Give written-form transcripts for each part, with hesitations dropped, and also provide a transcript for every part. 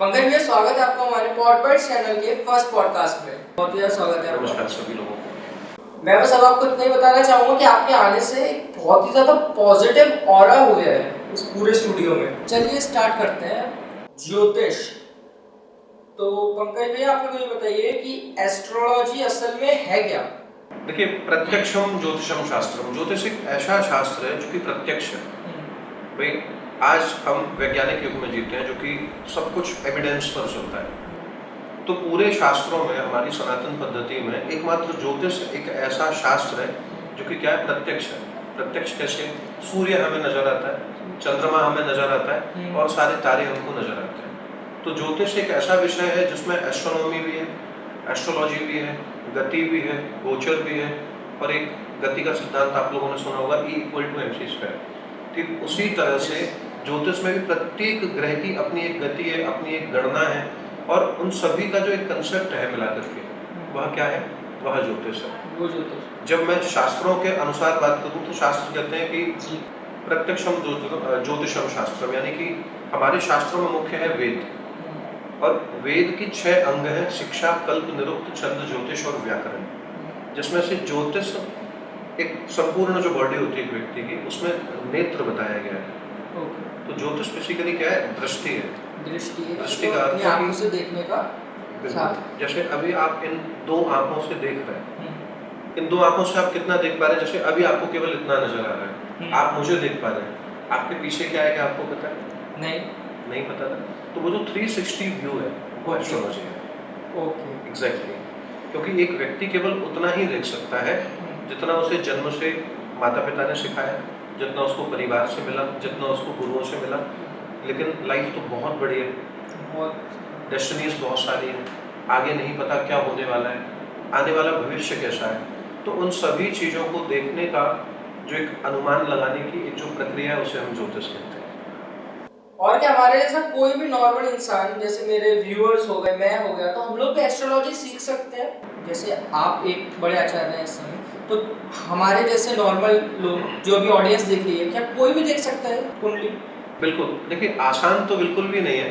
पंकज भैया, स्वागत है आपका हमारे पॉडकास्ट चैनल के फर्स्ट पॉडकास्ट में। बहुत ही स्वागत है। नमस्कार सभी लोगों को। मैं बस अब आपको इतना ही बताना चाहूँगा कि आपके आने से बहुत ही ज़्यादा पॉजिटिव ऑरा हो गया है इस पूरे स्टूडियो में। चलिए स्टार्ट करते हैं। ज्योतिष। तो पंकज भैया, आप मुझे बताइए कि एस्ट्रोलॉजी असल में है क्या? देखिए, प्रत्यक्षम ज्योतिषम शास्त्रम। ज्योतिष एक ऐसा शास्त्र है जो कि प्रत्यक्ष है। भाई, आज हम वैज्ञानिक युग में जीते हैं जो कि सब कुछ एविडेंस पर चलता है। तो पूरे शास्त्रों में, हमारी सनातन पद्धति में एकमात्र ज्योतिष एक ऐसा शास्त्र है जो कि क्या है, प्रत्यक्ष है। प्रत्यक्ष कैसे? सूर्य हमें नजर आता है, चंद्रमा हमें नजर आता है और सारे तारे हमको नजर आते हैं। तो ज्योतिष एक ऐसा विषय है जिसमें एस्ट्रोनॉमी भी है, एस्ट्रोलॉजी भी है, गति भी है, गोचर भी है, और एक गति का सिद्धांत आप लोगों ने सुना होगा, E=mc²। ठीक उसी तरह से ज्योतिष में भी प्रत्येक ग्रह की अपनी एक गति है, अपनी एक गणना है, और उन सभी का जो एक कंसेप्ट है मिलाकर के, वह क्या है, वह ज्योतिष है। वो ज्योतिष। जब जब मैं शास्त्रों के अनुसार बात करूं तो शास्त्र कहते हैं कि प्रत्यक्षम ज्योतिषम शास्त्रम, यानी कि हमारे शास्त्रों में मुख्य है वेद, और वेद की 6 अंग हैं: शिक्षा, कल्प, निरुक्त, छंद, ज्योतिष और व्याकरण। जिसमें से ज्योतिष एक संपूर्ण जो बॉडी होती है एक व्यक्ति की, उसमें नेत्र बताया गया है। तो ज्योतिष बेसिकली क्या है, दृष्टि है। दृष्टि है, दृष्टि का अर्थ आंखों से देखने का। जैसे अभी आप इन 2 आंखों से देख रहे हैं, इन 2 आंखों से आप कितना देख पा रहे हैं? जैसे अभी आपको केवल इतना नजर आ रहा है, आप मुझे देख पा रहे हैं, आपके पीछे क्या है, क्या आपको पता है? नहीं पता था। तो वो जो 360 व्यू है वो एस्ट्रोलॉजी है। Okay, exactly. क्योंकि एक व्यक्ति केवल उतना ही देख सकता है जितना उसे जन्म से माता पिता ने सिखाया, जितना उसको परिवार से मिला, जितना उसको गुरुओं से मिला। लेकिन लाइफ तो बहुत बड़ी है, डेस्टिनीज बहुत सारी हैं, आगे नहीं पता क्या होने वाला है, आने वाला भविष्य कैसा है। तो उन सभी चीज़ों को देखने का जो एक अनुमान लगाने की एक जो प्रक्रिया है, उसे हम ज्योतिष कहते हैं। और क्या हमारे जैसा कोई भी नॉर्मल इंसान, जैसे मेरे व्यूअर्स हो गए, मैं हो गया, तो हम लोग भी एस्ट्रोलॉजी सीख सकते हैं? जैसे आप एक बड़े आचार्य हैं इस समय, तो हमारे जैसे नॉर्मल लोग जो भी ऑडियंस देख रही है, क्या कोई भी देख सकता है कुंडली? बिल्कुल। देखिए, आसान तो बिल्कुल भी नहीं है।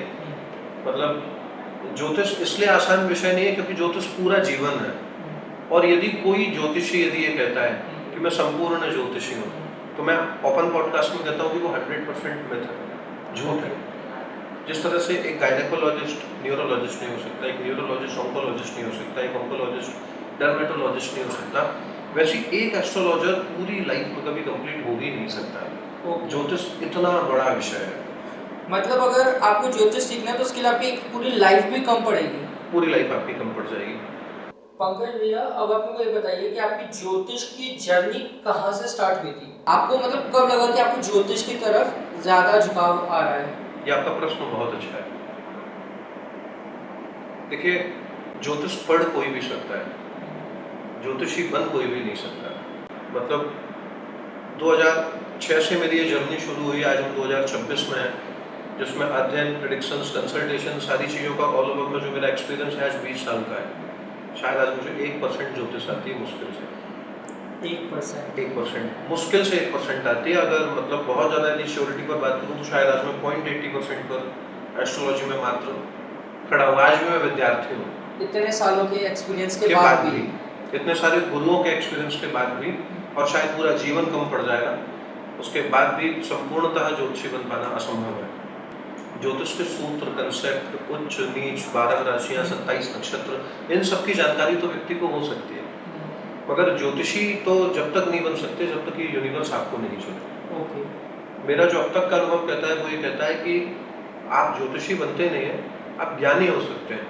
मतलब ज्योतिष इसलिए आसान विषय नहीं है क्योंकि ज्योतिष पूरा जीवन है। और यदि कोई ज्योतिषी यदि ये कहता है कि मैं संपूर्ण ज्योतिषी हूँ, तो मैं ओपन पॉडकास्ट में कहता हूँ कि वो 100% मिथ है, झूठ है। जिस तरह से एक गायनेकोलॉजिस्ट न्यूरोलॉजिस्ट नहीं हो सकता, एक न्यूरोलॉजिस्ट ऑन्कोलॉजिस्ट नहीं हो सकता, एक ऑन्कोलॉजिस्ट डर्मेटोलॉजिस्ट नहीं हो सकता, वैसी एक एस्ट्रोलॉजर पूरी लाइफ में कभी कंप्लीट हो ही नहीं सकता। ज्योतिष इतना बड़ा विषय है। मतलब अगर आपको ज्योतिष सीखना है तो उसके लिए आपकी पूरी लाइफ भी कम पड़ेगी। पूरी लाइफ आपकी कम पड़ जाएगी। पंकज भैया, अब आप मुझे बताइए कि आपकी ज्योतिष की जर्नी कहाँ से स्टार्ट हुई थी? आपको मतलब कब लगा कि आपको ज्योतिष की तरफ ज्यादा झुकाव आ रहा है? ये आपका प्रश्न बहुत अच्छा है। देखिए, ज्योतिष पढ़ कोई भी सकता है, ज्योतिषी बन कोई भी नहीं सकता। मतलब 2006 से मेरी ये जर्नी शुरू हुई, आज हम 2026 में हैं, जिसमें अध्ययन, प्रेडिक्शंस, कंसल्टेशन, सारी चीज़ों का ऑल ओवर में जो मेरा एक्सपीरियंस है, आज 20 साल का है। शायद आज मुझे 1% ज्योतिष आती है, मुश्किल से 1% मुश्किल से 1% आती है। अगर मतलब बहुत ज़्यादा यदि श्योरिटी पर बात करूँ तो शायद आज मैं 0.80% पर एस्ट्रोलॉजी में मात्र खड़ा हूँ। आज भी मैं विद्यार्थी हूँ, इतने सालों के एक्सपीरियंस के बाद भी, इतने सारे गुरुओं के एक्सपीरियंस के बाद भी, और शायद पूरा जीवन कम पड़ जाएगा उसके बाद भी संपूर्णतः ज्योतिषी बन पाना असंभव है। ज्योतिष के सूत्र, कंसेप्ट, उच्च नीच, 12 राशियाँ, 27 नक्षत्र, इन सब की जानकारी तो व्यक्ति को हो सकती है, मगर ज्योतिषी तो जब तक नहीं बन सकते जब तक ये यूनिवर्स आपको नहीं चुने। मेरा जो अब तक का अनुभव कहता है वो ये कहता है कि आप ज्योतिषी बनते नहीं हैं, आप ज्ञानी हो सकते हैं।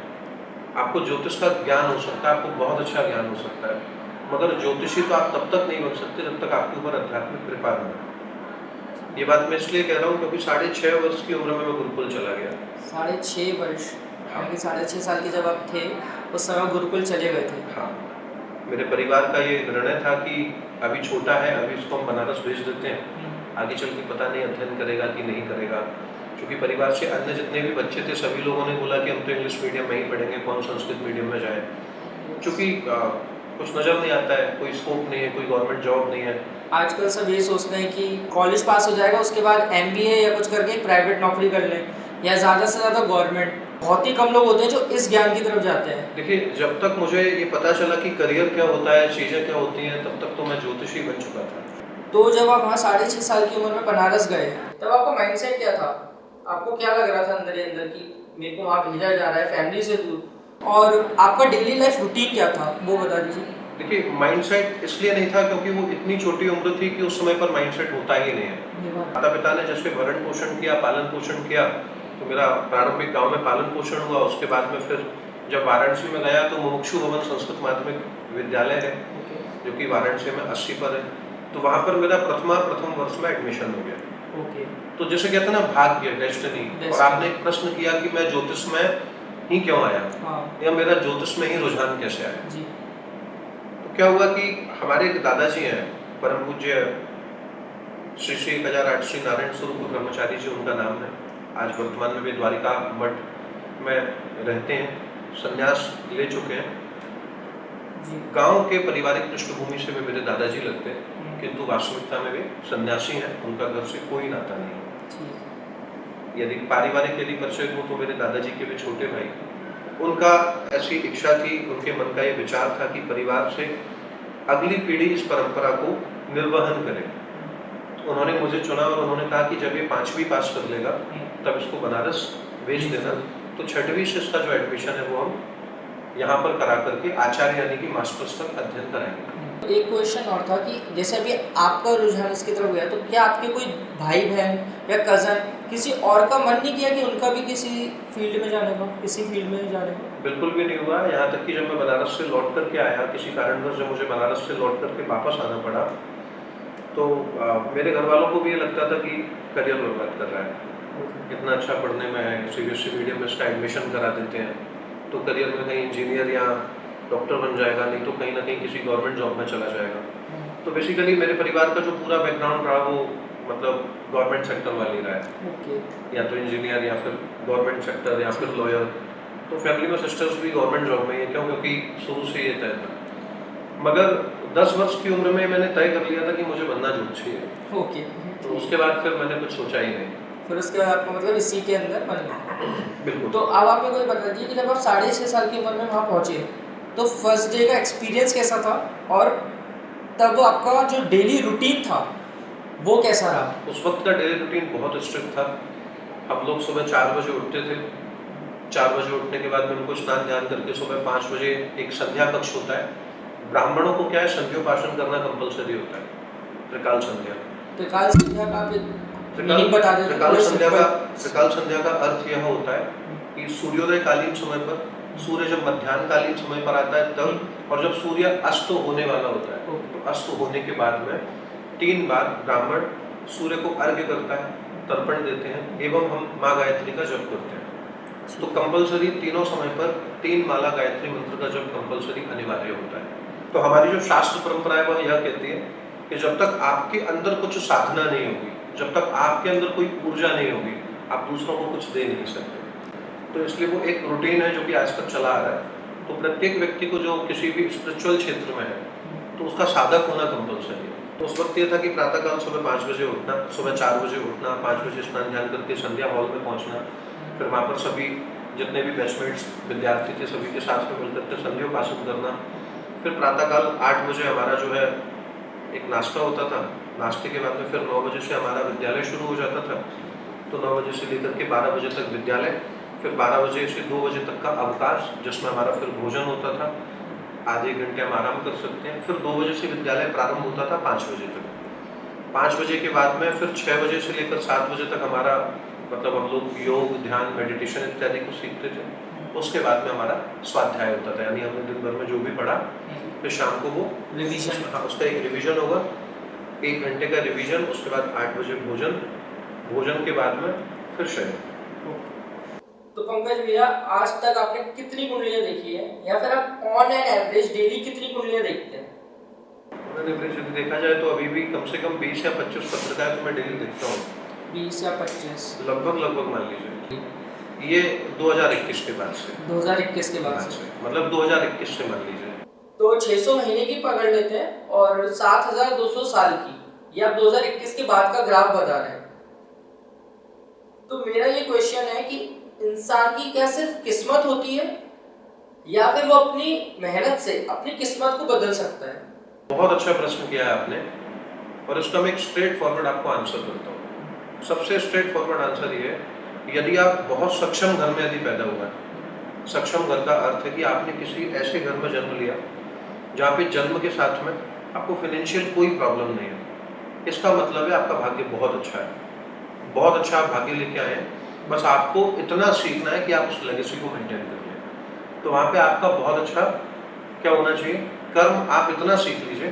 आपको ज्योतिष का ज्ञान हो सकता है, आपको बहुत अच्छा ज्ञान हो सकता है, मगर ज्योतिषी तो आप तब तक नहीं बन सकते जब तक आपके ऊपर आध्यात्मिक कृपा न हो। ये बात मैं इसलिए कह रहा हूँ क्योंकि 6.5 वर्ष की उम्र में मैं गुरुकुल चला गया। 6.5 वर्ष, यानी 6.5 साल के जब आप थे उस समय गुरुकुल चले गए थे? हाँ, मेरे परिवार का ये निर्णय था कि अभी छोटा है, अभी इसको हम बनारस भेज देते हैं, आगे चल के पता नहीं अध्ययन करेगा कि नहीं करेगा। क्योंकि परिवार से अन्य जितने भी बच्चे थे सभी लोगों ने बोला कि हम तो इंग्लिश मीडियम में ही पढ़ेंगे, कौन संस्कृत मीडियम में जाए। क्योंकि कुछ नज़र नहीं आता है, कोई स्कोप नहीं है, कोई गवर्नमेंट जॉब नहीं है। आजकल सब ये सोचते हैं कि कॉलेज पास हो जाएगा उसके बाद MBA या कुछ करके प्राइवेट नौकरी कर लें, या ज़्यादा से ज़्यादा गवर्नमेंट बहुत ही कम लोग होते हैं जो इस ज्ञान की तरफ जाते हैं। देखिए, जब तक मुझे ये पता चला कि करियर क्या होता है, चीज़ें क्या होती हैं, तब तक तो मैं ज्योतिषी बन चुका था। तो जब आप वहाँ 6.5 साल की उम्र में बनारस गए, तब आपका माइंडसेट क्या था? आपको क्या लग रहा था अंदर ही अंदर कि मेरे को वहाँ भेजा जा रहा है फैमिली से दूर? और आपका डेली लाइफ रूटीन क्या था, वो बता दीजिए। देखिए, माइंडसेट इसलिए नहीं था क्योंकि वो इतनी छोटी उम्र थी कि उस समय पर माइंडसेट होता ही नहीं है। माता पिता ने जैसे भरण पोषण किया, पालन पोषण किया, तो मेरा प्रारंभिक गांव में पालन पोषण हुआ। उसके बाद में फिर जब वाराणसी में गया तो मुमुक्षु भवन संस्कृत माध्यमिक विद्यालय है, जो कि वाराणसी में 80 पर है। तो वहाँ पर मेरा प्रथम वर्ष में एडमिशन हो गया। तो जैसे कहते हैं ना, भाग्य, डेस्टिनी। और आपने एक प्रश्न किया कि मैं ज्योतिष में ही क्यों आया, या मेरा ज्योतिष में ही रुझान कैसे आया। जी। तो क्या हुआ कि हमारे एक दादाजी हैं, परम पूज्य श्री श्री 1008 श्री नारायण स्वरूप ब्रह्मचारी जी उनका नाम है। आज वर्तमान में वे द्वारिका मठ में रहते हैं, संन्यास ले चुके हैं। गांव के पारिवारिक पृष्ठभूमि से वे मेरे दादाजी लगते हैं, किंतु वास्तविकता में वे सन्यासी हैं। उनका घर से कोई नाता नहीं। यदि पारिवारिक परिचय हो तो मेरे दादाजी के वे छोटे भाई, उनका ऐसी इच्छा थी, उनके मन का ये विचार था कि परिवार से अगली पीढ़ी इस परंपरा को निर्वहन करे। तो उन्होंने मुझे चुना और उन्होंने कहा कि जब ये 5वीं पास कर लेगा तब इसको बनारस भेज देना। तो 6वीं से इसका जो एडमिशन है वो हम यहाँ पर करा करके आचार्य यानी कि मास्टर्स तक अध्ययन कराएंगे। एक क्वेश्चन और था कि जैसे अभी आपका रुझान इसकी तरफ गया, तो क्या आपके कोई भाई बहन या कज़न किसी और का मन नहीं किया कि उनका भी किसी फील्ड में जाने का? बिल्कुल भी नहीं हुआ। यहाँ तक कि जब मैं बनारस से लौट करके आया, किसी कारणवश जब मुझे बनारस से लौट करके वापस आना पड़ा, तो मेरे घर वालों को भी ये लगता था कि करियर बर्बाद कर रहा है, इतना अच्छा पढ़ने में है, सीबीएसई मीडियम में इसका एडमिशन करा देते हैं तो करियर में कहीं इंजीनियर या डॉक्टर बन जाएगा, नहीं तो कहीं ना कहीं किसी गवर्नमेंट जॉब में चला जाएगा। तो बेसिकली मेरे परिवार का जो पूरा बैकग्राउंड रहा वो मतलब गवर्नमेंट सेक्टर वाली रहा है, या तो इंजीनियर या फिर गवर्नमेंट सेक्टर या फिर लॉयर। तो फैमिली में सिस्टर्स भी गवर्नमेंट जॉब में ही है, क्योंकि शुरू से ये तय था। मगर 10 वर्ष की उम्र में मैंने तय कर लिया था कि मुझे बनना ज्योतिषी है। तो उसके बाद फिर मैंने कुछ सोचा ही नहीं। फिर उसके बाद आपको मतलब इसी के अंदर बनना। बिल्कुल। तो अब आप मेरे को बता दीजिए कि जब आप 6.5 साल की उम्र में वहाँ पहुँचे, तो फर्स्ट डे का एक्सपीरियंस कैसा था, और तब आपका जो डेली रूटीन था वो कैसा रहा? उस वक्त का डेली रूटीन बहुत स्ट्रिक्ट था। हम लोग सुबह 4 बजे उठते थे। 4 बजे उठने के बाद में उनको स्नान ध्यान करके सुबह 5 बजे एक संध्या कक्ष होता है। ब्राह्मणों को क्या है, संध्योपासन करना कंपलसरी होता है, त्रिकाल संध्या। त्रिकाल संध्या का आप मीनिंग बता देते? त्रिकाल संध्या का अर्थ यह होता है कि सूर्योदय कालीन समय पर, सूर्य जब मध्याह्न कालीन समय पर आता है तब, और जब सूर्य अस्त होने वाला होता है तो अस्त होने के बाद में 3 बार ब्राह्मण सूर्य को अर्घ्य करता है, तर्पण देते हैं, एवं हम माँ गायत्री का जप करते हैं। तो कंपलसरी तीनों समय पर 3 माला गायत्री मंत्र का जप कंपलसरी अनिवार्य होता है। तो हमारी जो शास्त्र परंपरा है वह यह कहती है कि जब तक आपके अंदर कुछ साधना नहीं होगी, जब तक आपके अंदर कोई ऊर्जा नहीं होगी, आप दूसरों को कुछ दे नहीं सकते। तो इसलिए वो एक रूटीन है जो कि आज तक चला आ रहा है। तो प्रत्येक व्यक्ति को जो किसी भी स्पिरिचुअल क्षेत्र में है तो उसका साधक होना कंपलसरी है। तो उस वक्त ये था कि प्रातःकाल सुबह 5 बजे उठना, सुबह 4 बजे उठना, 5 बजे स्नान ध्यान करके संध्या हॉल में पहुंचना, फिर वहाँ पर सभी जितने भी बैचमेट्स विद्यार्थी थे सभी के साथ में मिलकर के संध्योपासन करना। फिर प्रातःकाल 8 बजे हमारा जो है एक नाश्ता होता था। नाश्ते के बाद में फिर 9 बजे से हमारा विद्यालय शुरू हो जाता था। तो 9 बजे से लेकर के 12 बजे तक विद्यालय, फिर 12 बजे से 2 बजे तक का अवकाश जिसमें हमारा फिर भोजन होता था, आधे घंटे हम आराम कर सकते हैं। फिर 2 बजे से विद्यालय प्रारंभ होता था 5 बजे तक। 5 बजे के बाद में फिर 6 बजे से लेकर 7 बजे तक हमारा मतलब हम लोग योग, ध्यान, मेडिटेशन इत्यादि को सीखते थे। उसके बाद में हमारा स्वाध्याय होता था, यानी हमने दिन भर में जो भी पढ़ा फिर शाम को वो रिवीजन, हाँ उसका एक रिवीजन होगा, 1 घंटे का रिवीजन। उसके बाद 8 बजे भोजन, भोजन के बाद में फिर शयन। तो पंकज भैया, आज तक आपने कितनी कुंडलियां देखी है, या फिर आप ऑन एन एवरेज डेली कितनी कुंडलियां देखते हैं? ऑन एन एवरेज यदि देखा जाए तो अभी भी कम से कम 20 या 25 पत्रिकाएं तो मैं डेली देखता हूँ। 20 या 25 लगभग मान लीजिए। ये 2021 के बाद से। 2021 के बाद से मतलब 2021 से मान लीजिए। तो 600 महीने की पकड़ लेते हैं और 7200 साल की, ये आप 2021 के बाद का ग्राफ बता रहे हैं। तो मेरा ये क्वेश्चन है कि इंसान की क्या सिर्फ किस्मत होती है या फिर वो अपनी मेहनत से अपनी किस्मत को बदल सकता है? बहुत अच्छा प्रश्न किया है आपने, और इसका मैं एक स्ट्रेट फॉरवर्ड आपको आंसर करता हूँ। सबसे स्ट्रेट फॉरवर्ड आंसर ये है, यदि आप बहुत सक्षम घर में यदि पैदा हुआ है, सक्षम घर का अर्थ है कि आपने किसी ऐसे घर में जन्म लिया जहाँ पे जन्म के साथ में आपको फाइनेंशियल कोई प्रॉब्लम नहीं है, इसका मतलब है आपका भाग्य बहुत अच्छा है, बहुत अच्छा आप भाग्य लेके आए हैं। बस आपको इतना सीखना है कि आप उस लेगेसी को मेंटेन कर लें। तो वहाँ पे आपका बहुत अच्छा क्या होना चाहिए, कर्म आप इतना सीख लीजिए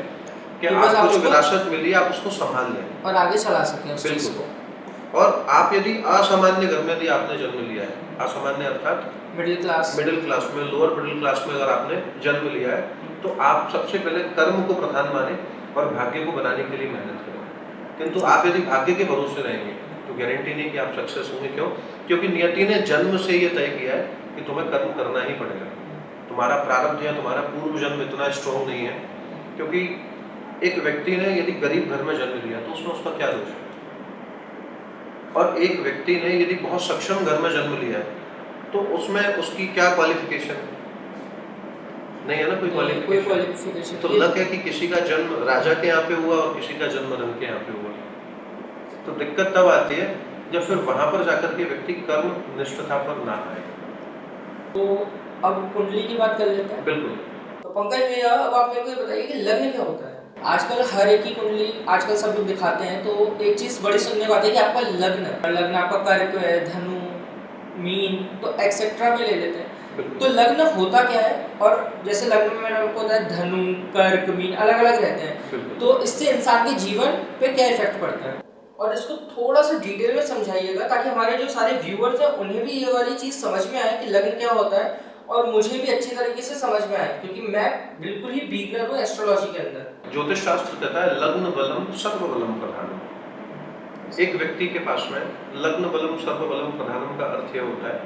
कि कि बस आपको आप जो उसको विरासत मिली आप उसको संभाल लें और आगे चला सकें उस चीज को। बिल्कुल। और आप यदि असामान्य घर में यदि आपने जन्म लिया है, असामान्य अर्थात मिडिल क्लास। मिडिल क्लास में, लोअर मिडिल क्लास में अगर आपने जन्म लिया है, तो आप सबसे पहले कर्म को प्रधान माने और भाग्य को बनाने के लिए मेहनत करें। किंतु आप यदि भाग्य के भरोसे रहेंगे तो गारंटी नहीं कि आप सक्सेस होंगे। क्यों? क्योंकि नियति ने जन्म से ये तय किया है कि तुम्हें कर्म करना ही पड़ेगा। तुम्हारा प्रारब्ध या तुम्हारा पूर्व जन्म इतना स्ट्रॉन्ग नहीं है। क्योंकि एक व्यक्ति ने यदि गरीब घर में जन्म लिया तो उसमें उसका क्या दोष है, और एक व्यक्ति ने यदि बहुत सक्षम घर में जन्म लिया है तो उसमें उसकी क्या क्वालिफिकेशन नहीं है ना, कोई कोई क्वालिफिकेशन। क्वालिफिकेशन तो लक है कि किसी का जन्म राजा के यहाँ पे हुआ और किसी का जन्म रंग के यहाँ पे हुआ। तो दिक्कत तब आती है जब फिर वहां पर जाकर के व्यक्ति कर्म निष्ठता पर ना आए। तो अब कुंडली की बात कर लेते हैं। बिल्कुल। तो पंकज भैया, अब आप मेरे को ये बताइए कि लग्न क्या होता है? आजकल हर एक की कुंडली आजकल सब लोग दिखाते हैं, तो एक चीज बड़ी सुनने को आती है कि आपका लग्न लग्न आपका कर्क है, धनु, मीन, तो एक्सेट्रा में ले लेते हैं। तो लग्न होता क्या है? और जैसे लग्न में मैंने आपको बताया धनु, कर्क, मीन अलग अलग रहते हैं, तो इससे इंसान के जीवन पे क्या इफेक्ट पड़ता है? और इसको थोड़ा सा डिटेल में समझाइएगा ताकि हमारे जो सारे व्यूअर्स हैं उन्हें भी ये वाली चीज समझ में आए कि लग्न क्या होता है, और मुझे भी अच्छी तरीके से समझ में आए, क्योंकि मैं बिल्कुल ही बिगनर हूँ एस्ट्रोलॉजी के अंदर। ज्योतिष शास्त्र कहता है लग्न बलम सर्व बलम प्रधानम। एक व्यक्ति के पास में लग्न बलम सर्व बलम प्रधानम का अर्थ यह होता है,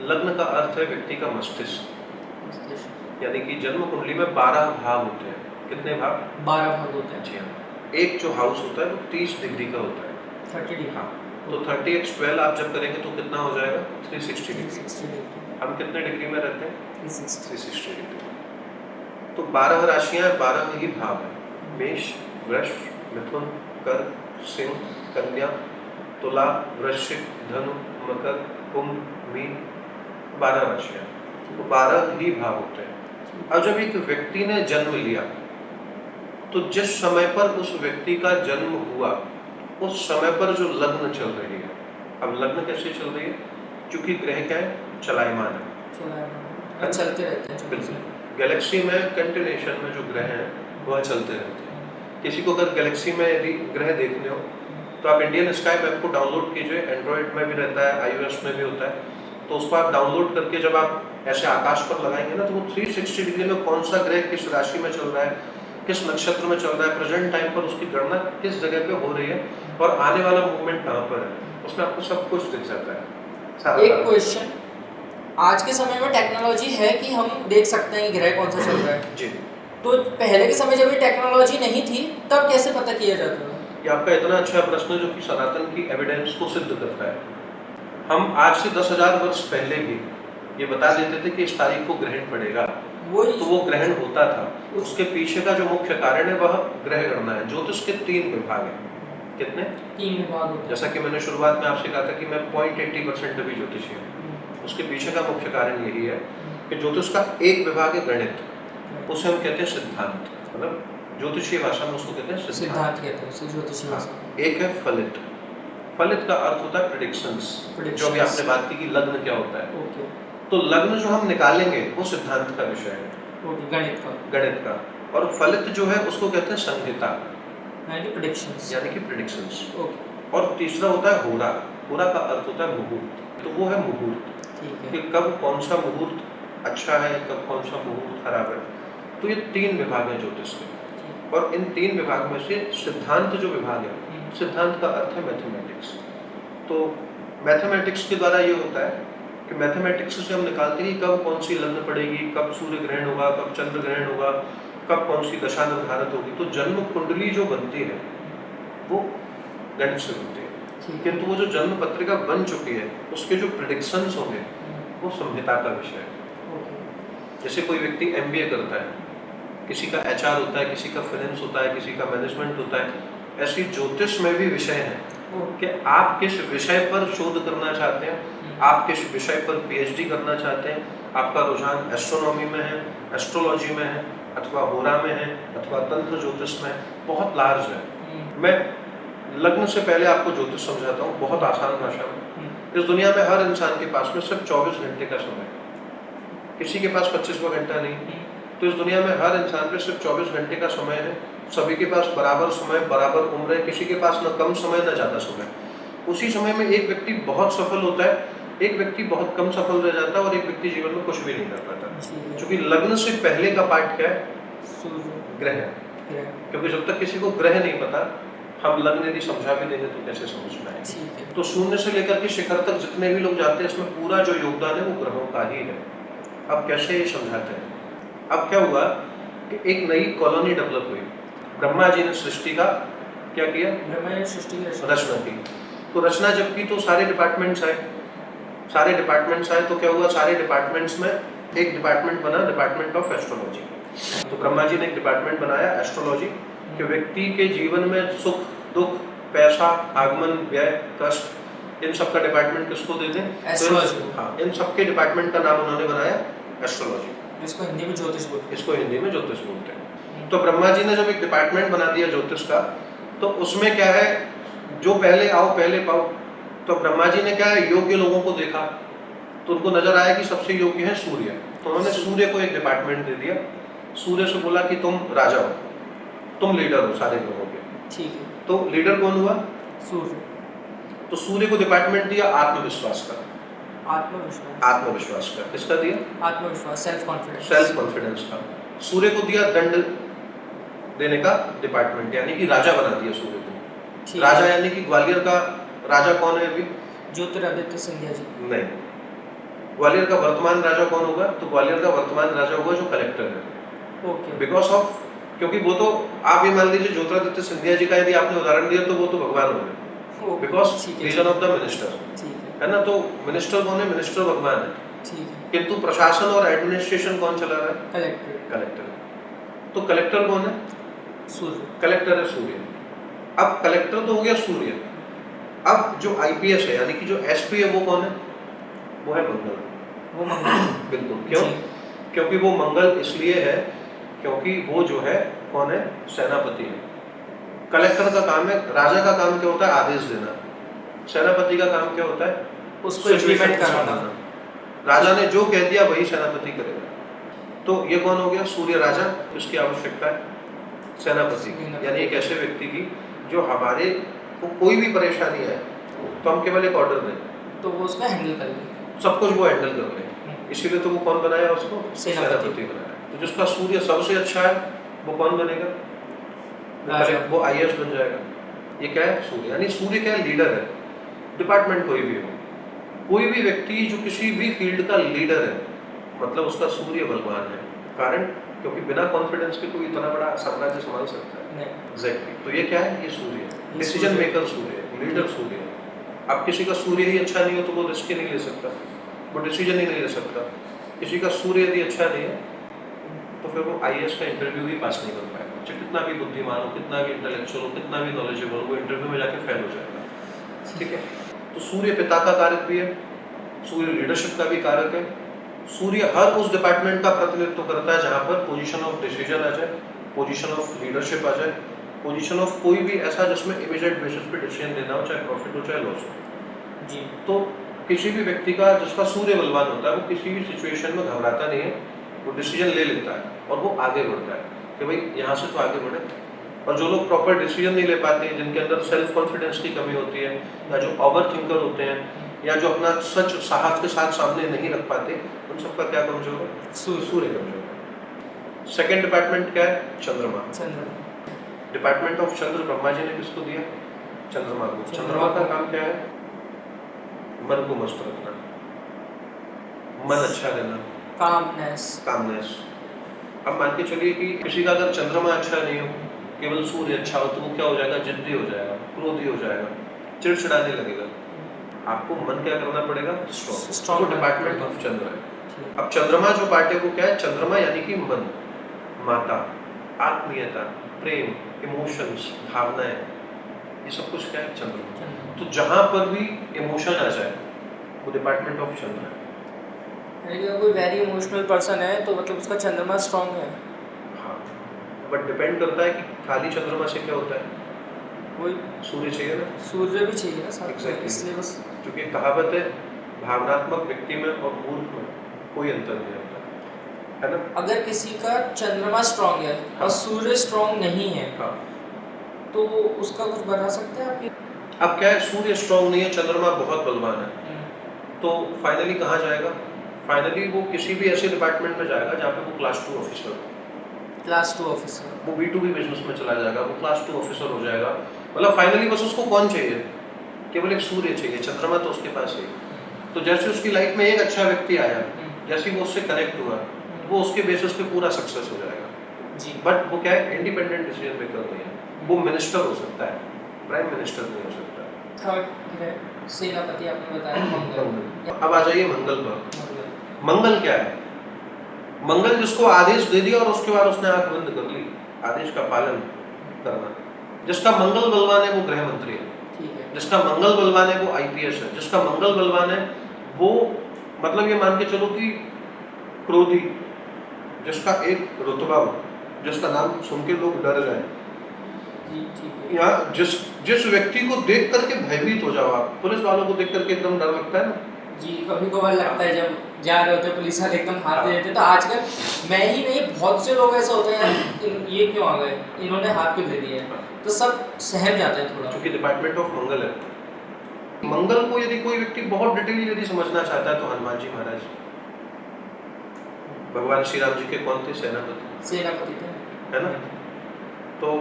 लग्न का अर्थ है व्यक्ति का मस्तिष्क, यानी कि जन्म कुंडली में 12 भाव होते हैं। कितने भाव? 12 भाव होते हैं। जी हाँ। एक जो हाउस होता है वो 30 डिग्री का होता है, 30 डिग्री। हाँ, तो 30 x 12 आप जब करेंगे तो कितना हो जाएगा? 360 डिग्री। हम कितने डिग्री में रहते हैं? 360 डिग्री। तो 12 राशियां 12 ही भाव है, मेष, वृष, मिथुन, कर्क, सिंह, कन्या, तुला, वृश्चिक, धनु, मकर, कुंभ, मीन, 12 राशियां, तो 12 ही भाव होते हैं। अब जब एक व्यक्ति ने जन्म लिया तो जिस समय पर उस व्यक्ति का जन्म हुआ उस समय पर जो लग्न चल रही है, अब लग्न कैसे चल रही है? क्योंकि ग्रह क्या है? चलायमान है, चलते रहते हैं। बिल्कुल। गैलेक्सी में कंटिन्यूएशन में जो ग्रह हैं वह चलते रहते हैं। किसी को अगर गैलेक्सी में यदि ग्रह देखने हो तो आप इंडियन स्काई मैप को डाउनलोड कीजिए, एंड्रॉइड में भी रहता है, iOS में भी होता है, तो उसको आप डाउनलोड करके जब आप ऐसे आकाश पर लगाएंगे ना तो वो 360 डिग्री में कौन सा ग्रह किस राशि में चल रहा है, किस नक्षत्र में चल रहा है, प्रेजेंट टाइम पर उसकी गणना किस जगह पे हो रही है और आने वाला मूवमेंट कहाँ पर है, उसमें आपको सब कुछ दिख जाता है। एक क्वेश्चन, आज के समय में टेक्नोलॉजी है कि हम देख सकते हैं ग्रह कौन सा चल रहा है जी, तो पहले के समय जब ये टेक्नोलॉजी नहीं थी तब कैसे पता किया जाता था? ये आपका इतना अच्छा प्रश्न है जो कि सनातन की एविडेंस को सिद्ध करता है। हम आज से 10,000 वर्ष पहले भी ये बता देते थे कि इस तारीख को ग्रहण पड़ेगा, तो वो ग्रहण होता था। उसके पीछे का जो मुख्य कारण है वह ग्रह गणना है। ज्योतिष के 3 विभाग हैं। कितने? 3 विभाग होते हैं। जैसा कि मैंने शुरुआत में आपसे कहा था कि मैं 0.80% भी ज्योतिषी हूँ। उसके पीछे का मुख्य कारण यही है कि ज्योतिष का एक विभाग है गणित, उसे हम कहते हैं सिद्धांत, मतलब ज्योतिषीय भाषा में उसको कहते हैं सिद्धांत कहते हैं उसे ज्योतिषीय भाषा। एक है फलित। फलित का अर्थ होता है प्रेडिक्शंस, जो भी आपने बात की कि लग्न क्या होता है। तो लग्न जो हम निकालेंगे वो सिद्धांत का विषय है, गणित का। और फलित जो है उसको कहते हैं संहिता, यानी कि प्रेडिक्शंस। और तीसरा होता है होरा। होरा का अर्थ होता है मुहूर्त, तो वो है मुहूर्त कि कब कौन सा मुहूर्त अच्छा है, कब कौन सा मुहूर्त खराब है। तो ये 3 विभाग है ज्योतिष के, और इन 3 विभाग में से सिद्धांत जो विभाग है, सिद्धांत का अर्थ है मैथमेटिक्स। तो मैथमेटिक्स के द्वारा ये होता है कि मैथमेटिक्स से हम निकालते हैं कब कौन सी लग्न पड़ेगी, कब सूर्य ग्रहण होगा, कब चंद्र ग्रहण होगा, कब कौन सी दशा निर्धारित होगी। तो जन्म कुंडली जो बनती है वो गणित से बनती है। ठीक है। किंतु वो जो जन्म पत्रिका बन चुकी है उसके जो प्रिडिक्शंस होंगे वो संहिता का विषय है। ओके। जैसे कोई व्यक्ति एमबीए करता है, किसी का एचआर होता है, किसी का फाइनेंस होता है, किसी का मैनेजमेंट होता है, ऐसी ज्योतिष में भी विषय है कि आप किस विषय पर शोध करना चाहते हैं, आप किस विषय पर पीएचडी करना चाहते हैं, आपका रुझान एस्ट्रोनॉमी में है, एस्ट्रोलॉजी में है, अथवा होरा में है, अथवा तंत्र ज्योतिष में है, बहुत लार्ज है। मैं लग्न से पहले आपको ज्योतिष समझाता हूँ बहुत आसान भाषा में। इस दुनिया में हर इंसान के पास में सिर्फ 24 घंटे का समय है, किसी के पास 25वां घंटा नहीं। तो इस दुनिया में हर इंसान पे सिर्फ 24 घंटे का समय है, सभी के पास बराबर समय, बराबर उम्र है, किसी के पास न कम समय न ज़्यादा समय। उसी समय में एक व्यक्ति बहुत सफल होता है, एक व्यक्ति बहुत कम सफल रह जाता है और एक व्यक्ति जीवन में कुछ भी नहीं कर पाता। क्योंकि लग्न से पहले का पार्ट क्या है? ग्रह। क्योंकि जब तक किसी को ग्रह नहीं पता, हम लग्न यदि समझा भी देंगे तो कैसे समझ में आएगा। तो शून्य से लेकर के शिखर तक जितने भी लोग जाते हैं इसमें पूरा जो योगदान है वो ग्रहों का ही है। अब कैसे ये समझाते हैं? अब क्या हुआ कि एक नई कॉलोनी डेवलप हुई। ब्रह्मा जी ने सृष्टि का क्या किया? ब्रह्मा ने सृष्टि की रचना की। तो रचना जब की तो सारे डिपार्टमेंट्स आए, तो क्या हुआ? सारे डिपार्टमेंट्स में एक डिपार्टमेंट बना, डिपार्टमेंट ऑफ एस्ट्रोलॉजी। तो ब्रह्मा जी ने एक डिपार्टमेंट बनाया एस्ट्रोलॉजी, कि व्यक्ति के जीवन में सुख दुख, पैसा, आगमन, व्यय, कष्ट, इन सब का डिपार्टमेंट किसको दे दें? एस्ट्रोलॉजी। हाँ, इन सबके डिपार्टमेंट का नाम उन्होंने बनाया एस्ट्रोलॉजी। इसको हिंदी में ज्योतिष बोलते हैं। इसको हिंदी में ज्योतिष बोलते हैं। तो ब्रह्मा जी ने जब एक डिपार्टमेंट बना दिया ज्योतिष का, तो उसमें क्या है, जो पहले आओ पहले पाओ। तो ब्रह्मा जी ने क्या है, योग्य लोगों को देखा, तो उनको नजर आया कि सबसे योग्य है सूर्य। तो उन्होंने सूर्य को एक डिपार्टमेंट दे दिया। सूर्य से बोला कि तुम राजा हो, तुम लीडर हो सारे ग्रहों के। ठीक है। तो लीडर कौन हुआ? सूर्य। तो सूर्य को डिपार्टमेंट दिया आत्मविश्वास का। आत्मविश्वास का किसका दिया? आत्मविश्वास, सेल्फ कॉन्फिडेंस। सेल्फ कॉन्फिडेंस का। सूर्य को दिया दंड देने का डिपार्टमेंट, यानी कि राजा बना दिया सूर्य को। राजा यानी कि ग्वालियर का राजा कौन है अभी? ज्योतिरादित्य सिंधिया जी। नहीं, ग्वालियर का वर्तमान राजा कौन होगा? तो ग्वालियर का वर्तमान राजा होगा जो कलेक्टर है। ओके। बिकॉज ऑफ, क्योंकि वो तो आप ये मान लीजिए ज्योतिरादित्य सिंधिया जी का यदि आपने उदाहरण दिया तो वो तो भगवान हो गए, because reason of the minister, है ना। तो मिनिस्टर कौन है? मिनिस्टर भगवान है। ठीक है। किंतु प्रशासन और एडमिनिस्ट्रेशन कौन चला रहा है? कलेक्टर। तो कलेक्टर कौन है? सूर्य। कलेक्टर है सूर्य। अब कलेक्टर तो हो गया सूर्य। अब जो आईपीएस है यानी कि जो एसपी है वो कौन है? वो है मंगल। वो मंगल। बिल्कुल। क्यों? क्योंकि वो मंगल इसलिए है क्योंकि वो जो है कौन है? सेनापति है। कलेक्टर का काम है, राजा का काम क्या होता है? आदेश देना। सेनापति का काम क्या होता है? उसको इम्प्लीमेंट करवाना। राजा ने जो कह दिया वही सेनापति करेगा। तो ये कौन हो गया? सूर्य राजा। इसकी आवश्यकता है सेनापति, यानी एक ऐसे व्यक्ति की जो हमारे को कोई भी परेशानी है तो हम केवल एक ऑर्डर दें तो वो उसका हैंडल कर ले, सब कुछ वो हैंडल कर ले। इसीलिए तो वो कौन बनाया उसको? सेनापति बनाया। तो जिसका सूर्य सबसे अच्छा है वो कौन बनेगा? वो आईएएस बन जाएगा। ये क्या है? सूर्य। यानी सूर्य क्या है? लीडर है। डिपार्टमेंट कोई भी हो, कोई भी व्यक्ति जो किसी भी फील्ड का लीडर है, मतलब उसका सूर्य बलवान है। कारण क्योंकि बिना कॉन्फिडेंस के कोई इतना बड़ा साम्राज्य संभाल सकता है? एग्जैक्टली। तो ये क्या है? ये सूर्य, डिसीजन मेकर सूर्य, लीडर सूर्य। अब किसी का सूर्य ही अच्छा नहीं हो तो वो रिस्क नहीं ले सकता, वो डिसीजन ही नहीं ले सकता। किसी का सूर्य यदि अच्छा नहीं है तो फिर वो आईएएस का इंटरव्यू ही पास नहीं कर पाएगा। चाहे कितना भी बुद्धिमान हो, कितना भी इंटेलेक्चुअल हो, कितना भी नॉलेजेबल हो, वो इंटरव्यू में जाके फेल हो जाएगा। ठीक है। तो सूर्य पिता का कारक भी है, सूर्य लीडरशिप का भी कारक है। सूर्य हर उस डिपार्टमेंट का प्रतिनिधित्व करता है जहाँ पर पोजीशन ऑफ डिसीजन आ जाए, पोजीशन ऑफ लीडरशिप आ जाए, पोजीशन ऑफ कोई भी ऐसा जिसमें इमीडिएट बेसिस पे डिसीजन लेना हो, चाहे प्रॉफिट हो चाहे लॉस हो जी। तो किसी भी व्यक्ति का जिसका सूर्य बलवान होता है वो किसी भी सिचुएशन में घबराता नहीं है, वो डिसीजन ले लेता है और वो आगे बढ़ता है कि भाई यहाँ से तो आगे बढ़े। और जो लोग प्रॉपर डिसीजन नहीं ले पाते, जिनके अंदर सेल्फ कॉन्फिडेंस की कमी होती है, या जो ओवर थिंकर होते हैं, या जो अपना सच साहस के साथ सामने नहीं रख पाते, उन सबका क्या कमजोर है? सूर्य कमजोर है। सेकेंड डिपार्टमेंट क्या है? चंद्रमा। डिपार्टमेंट ऑफ चंद्र ब्रह्मा जी ने किसको दिया? चंद्रमा को। चंद्रमा का काम क्या है? मन को मस्त रखना, मन अच्छा रहना, कामनेस। अब मान के चलिए कि किसी का अगर चंद्रमा अच्छा नहीं हो, केवल सूर्य अच्छा हो, तो वो क्या हो जाएगा? जिद्दी हो जाएगा, क्रोधी हो जाएगा, चिड़चिड़ाने लगेगा। आपको मन क्या करना पड़ेगा? स्ट्रॉन्ग। वो डिपार्टमेंट ऑफ चंद्र है। अब चंद्रमा जो पार्ट है वो क्या है? चंद्रमा यानी कि मन, माता, आत्मीयता, प्रेम, इमोशंस, भावनाएं, ये सब कुछ क्या है? चंद्रमा। तो जहां पर भी इमोशन आ जाए वो डिपार्टमेंट ऑफ चंद्र है। यानी कि कोई वेरी इमोशनल पर्सन है तो मतलब उसका चंद्रमा स्ट्रांग है। हाँ, बट डिपेंड करता है कि खाली चंद्रमा से क्या होता है। वही सूर्य चाहिए ना, सूर्य भी चाहिए ना साथ में, Exactly. इसलिए बस क्योंकि कहावत है भावनात्मक व्यक्ति में और मूर्ख में कोई अंतर नहीं होता, है ना। अगर किसी का चंद्रमा स्ट्रांग है हाँ। और सूर्य स्ट्रांग नहीं है हाँ, तो उसका कुछ बता सकते हैं आप? अब क्या है, सूर्य स्ट्रॉन्ग नहीं है, चंद्रमा बहुत बलवान है, तो फाइनली कहाँ जाएगा? फाइनली वो किसी भी ऐसे डिपार्टमेंट में जाएगा जहाँ पे वो क्लास 2 ऑफिसर हो। Class 2 officer. वो B2B बिजनेस में चला जाएगा, वो क्लास 2 ऑफिसर हो जाएगा। मतलब फाइनली बस उसको कौन चाहिए? केवल एक सूर्य चाहिए, चंद्रमा तो उसके पास है। तो जैसे उसकी लाइफ में एक अच्छा व्यक्ति आया, जैसे वो उससे कनेक्ट हुआ, वो उसके बेसिस पे पूरा सक्सेस हो जाएगा जी। बट वो क्या है? इंडिपेंडेंट डिसीजन मेकर नहीं है। वो मिनिस्टर हो सकता है, प्राइम मिनिस्टर नहीं हो सकता। थर्ड ग्रह सेनापति आपने बताया मंगल। अब आ जाइए मंगल पर। मंगल। मंगल क्या है? मंगल जिसको आदेश दे दिया और उसके बाद उसने आंख बंद कर ली, आदेश का पालन करना। जिसका मंगल बलवान है वो गृह मंत्री है, ठीक है। जिसका मंगल बलवान है वो IPS है, जिसका मंगल बलवान है वो मतलब ये मान के चलो कि क्रोधी, जिसका एक रुतबा हो, जिसका नाम सुन के लोग डर जाए, जी ठीक है। या जिस व्यक्ति को देख करके भयभीत हो जाओ आप। पुलिस वालों को देख करके एकदम डर लगता है ना। जी कभी कभार लगता है जब जा रहे होते हैं पुलिस वाले एकदम हाथ दे हाँ। देते हैं, तो आजकल मैं ही नहीं बहुत से लोग ऐसे होते हैं यार ये क्यों आ गए, इन्होंने हाथ क्यों दे दिया है, तो सब सहम जाते हैं थोड़ा। क्योंकि डिपार्टमेंट ऑफ मंगल है। मंगल को यदि कोई व्यक्ति बहुत डिटेल यदि समझना चाहता है तो हनुमान जी महाराज, भगवान श्री राम जी के कौन थे? सेनापति, सेनापति थे, है ना। तो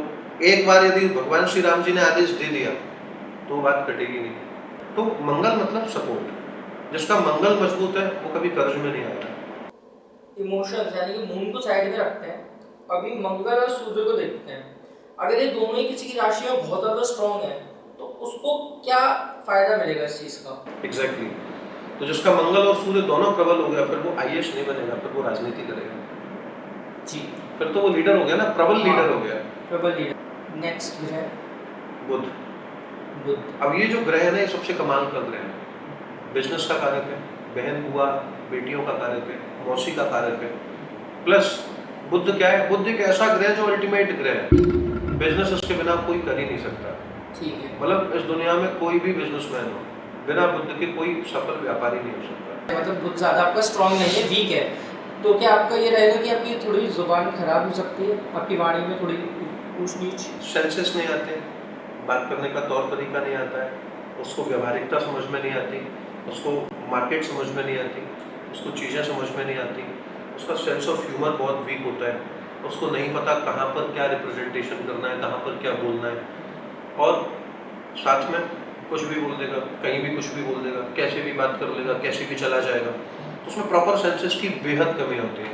एक बार यदि भगवान श्री राम जी ने आदेश दे दिया तो बात कटेगी नहीं। तो मंगल मतलब सपोर्ट, जिसका मंगल मजबूत है वो कभी कर्ज में नहीं आएगा। इमोशंस यानी कि मून को साइड में रखते हैं, अभी मंगल और सूर्य को देखते हैं। अगर ये दोनों ही किसी की राशि में बहुत ज़्यादा स्ट्रॉन्ग है तो उसको क्या फायदा मिलेगा इस चीज़ का? एग्जैक्टली तो जिसका मंगल और सूर्य दोनों प्रबल हो गया, फिर वो IAS नहीं बनेगा, फिर वो राजनीति करेगा जी। फिर तो वो लीडर हो गया ना, प्रबल लीडर हो गया। प्रबल लीडर। नेक्स्ट ग्रह बुध। बुध। अब ये जो ग्रह है ना, ये सबसे कमाल का ग्रह है। बिजनेस का कारक है, बहन बुआ बेटियों का कारक है, मौसी का कारक है। प्लस बुध क्या है? बुध एक ऐसा ग्रह जो अल्टीमेट ग्रह है, बिजनेस उसके बिना कोई कर ही नहीं सकता। ठीक है। मतलब इस दुनिया में कोई भी बिजनेसमैन हो, बिना बुध के कोई सफल व्यापारी नहीं हो सकता। मतलब बुध ज़्यादा आपका स्ट्रॉन्ग नहीं है, वीक है, तो क्या आपका ये रहेगा कि आपकी थोड़ी जुबान खराब हो सकती है, आपकी वाणी में थोड़ी ऊंच नीच? सेंसेस नहीं आते, बात करने का तौर तरीका नहीं आता है, उसको व्यवहारिकता समझ में नहीं आती, उसको मार्केट समझ में नहीं आती, उसको चीज़ें समझ में नहीं आती, उसका सेंस ऑफ ह्यूमर बहुत वीक होता है, उसको नहीं पता कहाँ पर क्या रिप्रेजेंटेशन करना है, कहाँ पर क्या बोलना है, और साथ में कुछ भी बोल देगा, कहीं भी कुछ भी बोल देगा, कैसे भी बात कर लेगा, कैसे भी चला जाएगा। तो उसमें प्रॉपर सेंसेस की बेहद कमी होती है,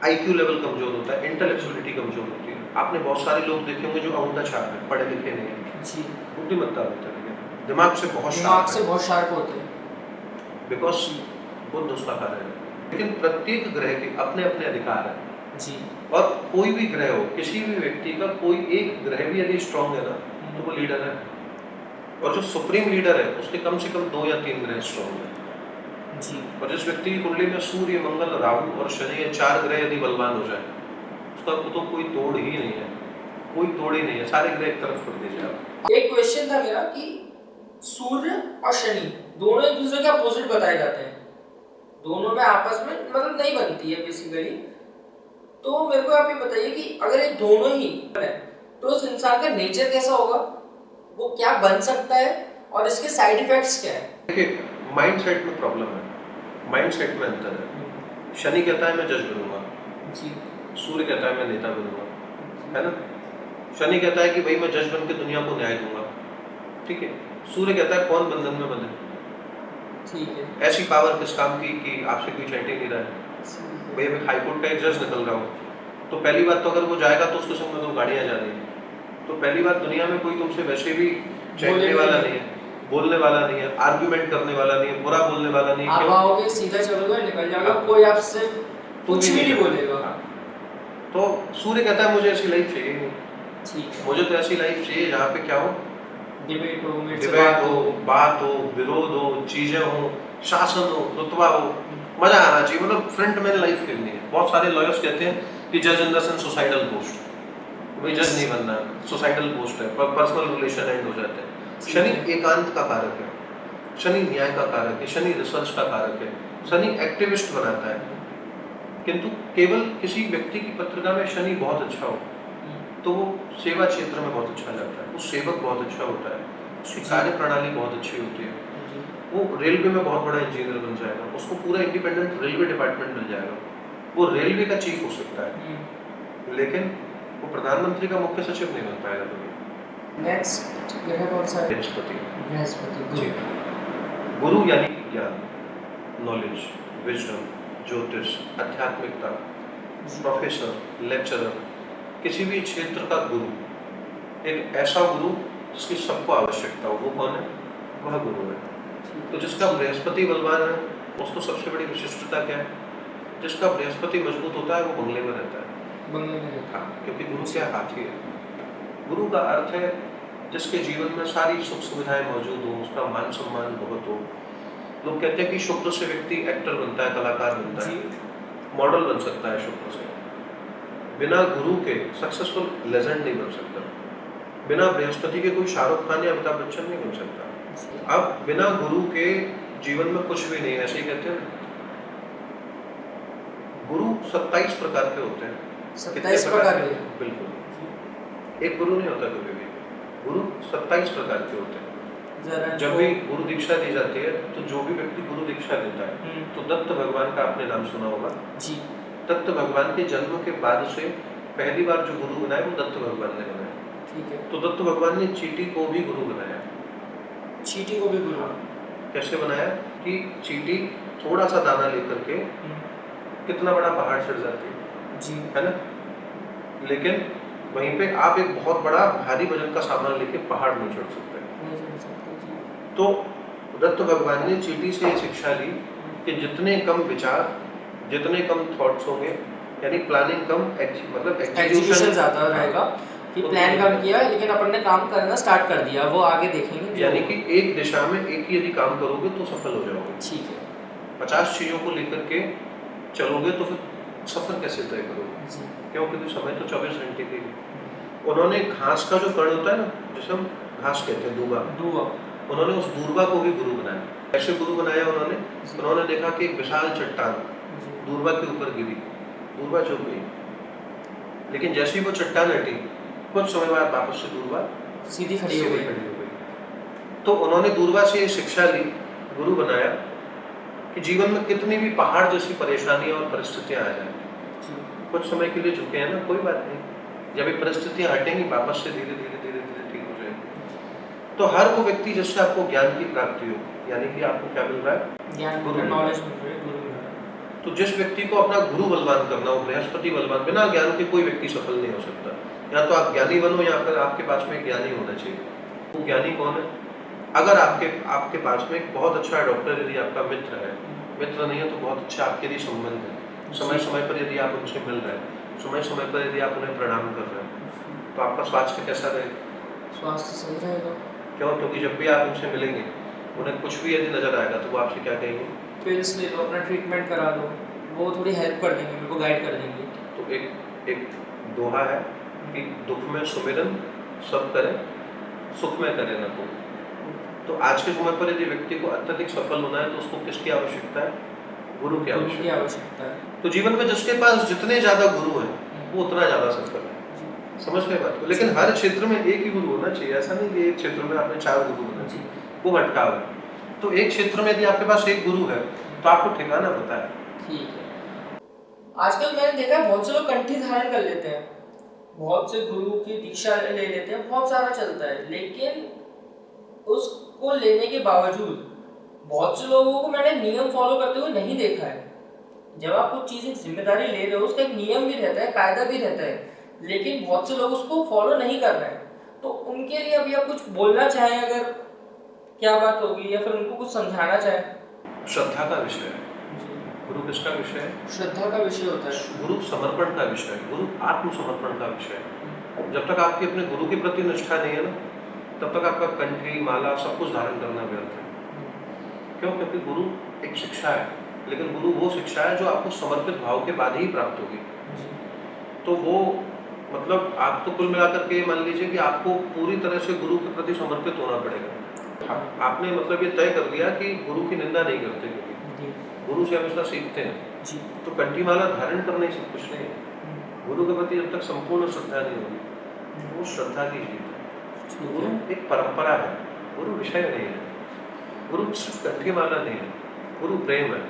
IQ लेवल कमजोर होता है, इंटेलेक्चुअलिटी कमजोर होती है। आपने बहुत सारे लोग देखे होंगे जो अंगूठा छाप है, पढ़े लिखे नहीं है, जी। बुद्धिमत्ता होता है, दिमाग से बहुत दिमाग से बहुत शार्प होते हैं, बिकॉज बुद्ध उसका कारण है। लेकिन प्रत्येक ग्रह के अपने अपने अधिकार है जी। और कोई भी ग्रह हो, किसी भी व्यक्ति का कोई एक ग्रह भी यदि स्ट्रांग है ना तो वो लीडर है, और जो सुप्रीम लीडर है उसके कम से कम 2 या 3 ग्रह स्ट्रांग है जी। और जिस व्यक्ति की कुंडली में सूर्य, मंगल, राहु और शनि, ये 4 ग्रह यदि बलवान हो जाए उसका तो कोई तोड़ ही नहीं है, कोई तोड़ ही नहीं है, सारे ग्रह एक तरफ कर दीजिए आप। एक क्वेश्चन था मेरा कि सूर्य और शनि दोनों एक दूसरे के अपोजिट बताए जाते हैं, दोनों में आपस में मतलब नहीं बनती है बेसिकली, तो मेरे को आप ये बताइए कि अगर ये दोनों ही है तो उस इंसान का नेचर कैसा होगा, वो क्या बन सकता है और इसके साइड इफेक्ट्स क्या है? देखिए माइंड सेट में प्रॉब्लम है, माइंड सेट में अंतर है। शनि कहता है मैं जज बनूंगा जी। सूर्य कहता है मैं नेता बनूंगा, है ना। शनि कहता है कि भाई मैं जज बन के दुनिया को न्याय दूंगा, ठीक है। सूर्य कहता है कौन बंधन में बंधे, ठीक है। ऐसी पावर किस काम की कि आपसे कोई छेड़ नहीं रहा है। भाई अभी हाईकोर्ट का एक जज निकल रहा हो तो पहली बात तो अगर वो जाएगा तो उसके संग में 2 गाड़ियां जा रही हैं, तो पहली बात दुनिया में कोई तुमसे वैसे भी चहकने वाला नहीं है, बोलने वाला नहीं है, आर्गुमेंट करने वाला नहीं है, बुरा बोलने वाला नहीं है। आप क्यों? आओगे सीधा चलोगे निकल जाओगे, हाँ। कोई आपसे तू कुछ भी नहीं बोलेगा। हाँ। तो सूर्य कहता है मुझे ऐसी लाइफ चाहिए नहीं, ठीक है, मुझे तो ऐसी लाइफ चाहिए जहाँ पे क्या हो, डिबेट हो, मेरे से डिबेट बात हो, हो। बात हो, विरोध हो, चीजें हो, शासन हो, रुतबा हो, मजा आना चाहिए, मतलब फ्रंट में लाइफ खेलनी है। बहुत सारे लॉयर्स कहते हैं कि जज in the sense suicidal post, भाई जज नहीं बनना, सुसाइडल पोस्ट है, पर्सनल रिलेशन एंड हो जाते हैं। शनि एकांत का कारक है, शनि न्याय का कारक है, शनि रिसर्च का कारक है, शनि एक्टिविस्ट बनाता है। किंतु केवल किसी व्यक्ति की पत्रिका में शनि बहुत अच्छा हो तो वो सेवा क्षेत्र में बहुत अच्छा लगता है, वो सेवक बहुत अच्छा होता है, उसकी कार्य प्रणाली बहुत अच्छी होती है, वो रेलवे में बहुत बड़ा इंजीनियर बन जाएगा, उसको पूरा इंडिपेंडेंट रेलवे डिपार्टमेंट मिल जाएगा, वो रेलवे का चीफ हो सकता है, लेकिन वो प्रधानमंत्री का मुख्य सचिव नहीं बन पाएगा कभी। नेक्स्ट ग्रह कौन सा है? बृहस्पति। बृहस्पति। जी। गुरु यानी कि ज्ञान, नॉलेज, विजडम, ज्योतिष, आध्यात्मिकता, प्रोफेसर, लेक्चरर, किसी भी क्षेत्र का गुरु, एक ऐसा गुरु जिसकी सबको आवश्यकता हो, वो कौन है? वह गुरु है। तो जिसका बृहस्पति बलवान है उसको सबसे बड़ी विशिष्टता क्या है? जिसका बृहस्पति मजबूत होता है वो बंगले में रहता है। बंगले में रहता हाँ, क्योंकि गुरु क्या हाथी है। गुरु का अर्थ है जिसके जीवन में सारी सुख सुविधाएं मौजूद हो, उसका मान सम्मान बहुत हो। लोग कहते हैं कि शुक्र से व्यक्ति एक्टर बनता है, कलाकार बनता है, मॉडल बन सकता है शुक्र से। बिना गुरु के सक्सेसफुल लेजेंड नहीं बन सकता, बिना बृहस्पति के कोई शाहरुख खान या अमिताभ बच्चन नहीं बन सकता। अब बिना गुरु के जीवन में कुछ भी नहीं है, ऐसे ही कहते हैं। गुरु 27 प्रकार के होते हैं। 27 प्रकार के? बिल्कुल, एक गुरु नहीं होता कभी भी, गुरु 27 प्रकार के होते हैं। जब भी गुरु दीक्षा दी जाती है तो जो भी व्यक्ति गुरु दीक्षा देता है तो दत्त भगवान का आपने नाम सुना होगा जी। दत्त भगवान के जन्म के बाद से पहली बार जो गुरु बनाया वो दत्त भगवान ने बनाया। ठीक है। तो दत्त भगवान ने चींटी को भी गुरु बनाया। चींटी को भी गुरु? कैसे बनाया कि चींटी थोड़ा सा दाना लेकर के कितना बड़ा पहाड़ चढ़ जाती है जी, है ना, लेकिन वहीं पे आप एक बहुत बड़ा भारी वजन का सामान लेके पहाड़ नहीं चढ़ सकते। तो दत्त भगवान ने चींटी से ये शिक्षा ली कि जितने कम विचार, जितने कम थॉट्स होंगे, यानी प्लानिंग कम, मतलब एग्जीक्यूशन ज्यादा रहेगा कि प्लान कम किया लेकिन अपन ने काम करना स्टार्ट कर दिया, वो आगे देखेंगे। यानी कि एक दिशा में एक ही यदि काम करोगे तो सफल हो जाओगे। ठीक है। 50 चीजों को लेकर के चलोगे तो फिर सफर कैसे तय करोगे? क्यों? क्योंकि समय तो 24 घंटे के लिए। उन्होंने घास का जो कण होता है ना, जिसे हम घास कहते हैं, दूबा, उन्होंने उस दूरबा को भी गुरु बनाया। कैसे गुरु बनाया उन्होंने देखा कि एक विशाल चट्टान दूरबा के ऊपर गिरी, दूरबा चुप गई, लेकिन जैसे ही वो चट्टान हटी कुछ समय बाद वापस से दूरबा सीधी खड़ी हो गई। तो उन्होंने दूरबा से ये शिक्षा ली, गुरु बनाया कि जीवन में कितनी भी पहाड़ जैसी परेशानियां और परिस्थितियां आ जाए, कुछ समय के लिए झुके हैं ना, कोई बात नहीं, जब ये परिस्थितियां हटेंगी वापस से धीरे धीरे ठीक हो जाएगी। तो हर वो व्यक्ति जिससे आपको ज्ञान की प्राप्ति हो, यानी कि आपको क्या मिल रहा है? ज्ञान, गुरु, नॉलेज मिल रहा है, गुरु मिल रहा है। तो जिस व्यक्ति को अपना गुरु बलवान करना हो, बृहस्पति बलवान, बिना ज्ञान के कोई व्यक्ति सफल नहीं हो सकता। या तो आप ज्ञानी बनो या फिर आपके पास में ज्ञानी होना चाहिए। वो ज्ञानी कौन है? अगर आपके पास में एक बहुत अच्छा डॉक्टर यदि आपका मित्र है, मित्र नहीं है तो बहुत अच्छा आपके लिए संबंध है, समय समय पर यदि आप उनसे मिल रहे हैं, समय समय पर यदि आप उन्हें प्रणाम कर रहे हैं, तो आपका स्वास्थ्य कैसा रहेगा? स्वास्थ्य सही रहेगा। क्यों? क्योंकि जब भी आप उनसे मिलेंगे, उन्हें कुछ भी यदि नजर आएगा तो वो आपसे क्या कहेंगे? पिल्स ले लो, अपना ट्रीटमेंट करा लो, वो थोड़ी हेल्प कर देंगे, मेरे को गाइड कर देंगे। तो एक दोहा है कि दुख में सुमिरन सब करें, सुख में करें न कोई। तो आज के समय पर यदि व्यक्ति को अत्यधिक सफल होना है तो उसको किसकी आवश्यकता है? गुरु की आवश्यकता है। तो जीवन में जिसके पास जितने ज्यादा गुरु हैं वो उतना ज्यादा सफल है। समझ गए बात को? लेकिन हर क्षेत्र में एक ही गुरु होना चाहिए, ऐसा नहीं कि एक क्षेत्र में आपने 4 गुरु होना चाहिए, वो भटकाव है। तो एक क्षेत्र में यदि आपके पास एक गुरु है तो आपको ठिकाना पता है। ठीक है। आजकल मैंने देखा है बहुत से लोग कंठी धारण कर लेते हैं, बहुत से गुरु की दीक्षा ले लेते हैं, बहुत सारा चलता है, लेकिन उसको लेने के बावजूद बहुत से लोगों को मैंने नियम फॉलो करते हुए नहीं देखा है। जब आप कुछ चीजें जिम्मेदारी ले रहे हो उसका एक नियम भी रहता है, कायदा भी रहता है, लेकिन बहुत से लोग उसको फॉलो नहीं कर रहे हैं। तो उनके लिए अभी आप कुछ बोलना चाहें, अगर क्या बात होगी, या फिर उनको कुछ समझाना चाहें? श्रद्धा का विषय है। जी। गुरु किसका विषय है? श्रद्धा का विषय होता है। गुरु समर्पण का विषय है, गुरु आत्मसमर्पण का विषय है। जब तक आपकी अपने गुरु के प्रति निष्ठा नहीं है ना, तब तक आपका कंठी माला सब कुछ धारण करना व्यर्थ है। क्यों? क्योंकि गुरु एक शिक्षा है, लेकिन गुरु वो शिक्षा है जो आपको समर्पित भाव के बाद ही प्राप्त होगी। तो वो मतलब आप तो कुल मिलाकर के मान लीजिए कि आपको पूरी तरह से गुरु के प्रति समर्पित होना पड़ेगा। आपने मतलब ये तय कर लिया कि गुरु की निंदा नहीं करते, क्योंकि गुरु से हमेशा सीखते हैं। जी। तो कंठी माला धारण करने से कुछ नहीं है। गुरु के प्रति जब तक संपूर्ण श्रद्धा नहीं होगी, वो श्रद्धा की जीत है। तो गुरु एक परंपरा है, गुरु विषय नहीं है, गुरु सिर्फ कंठी माला नहीं है, गुरु प्रेम है।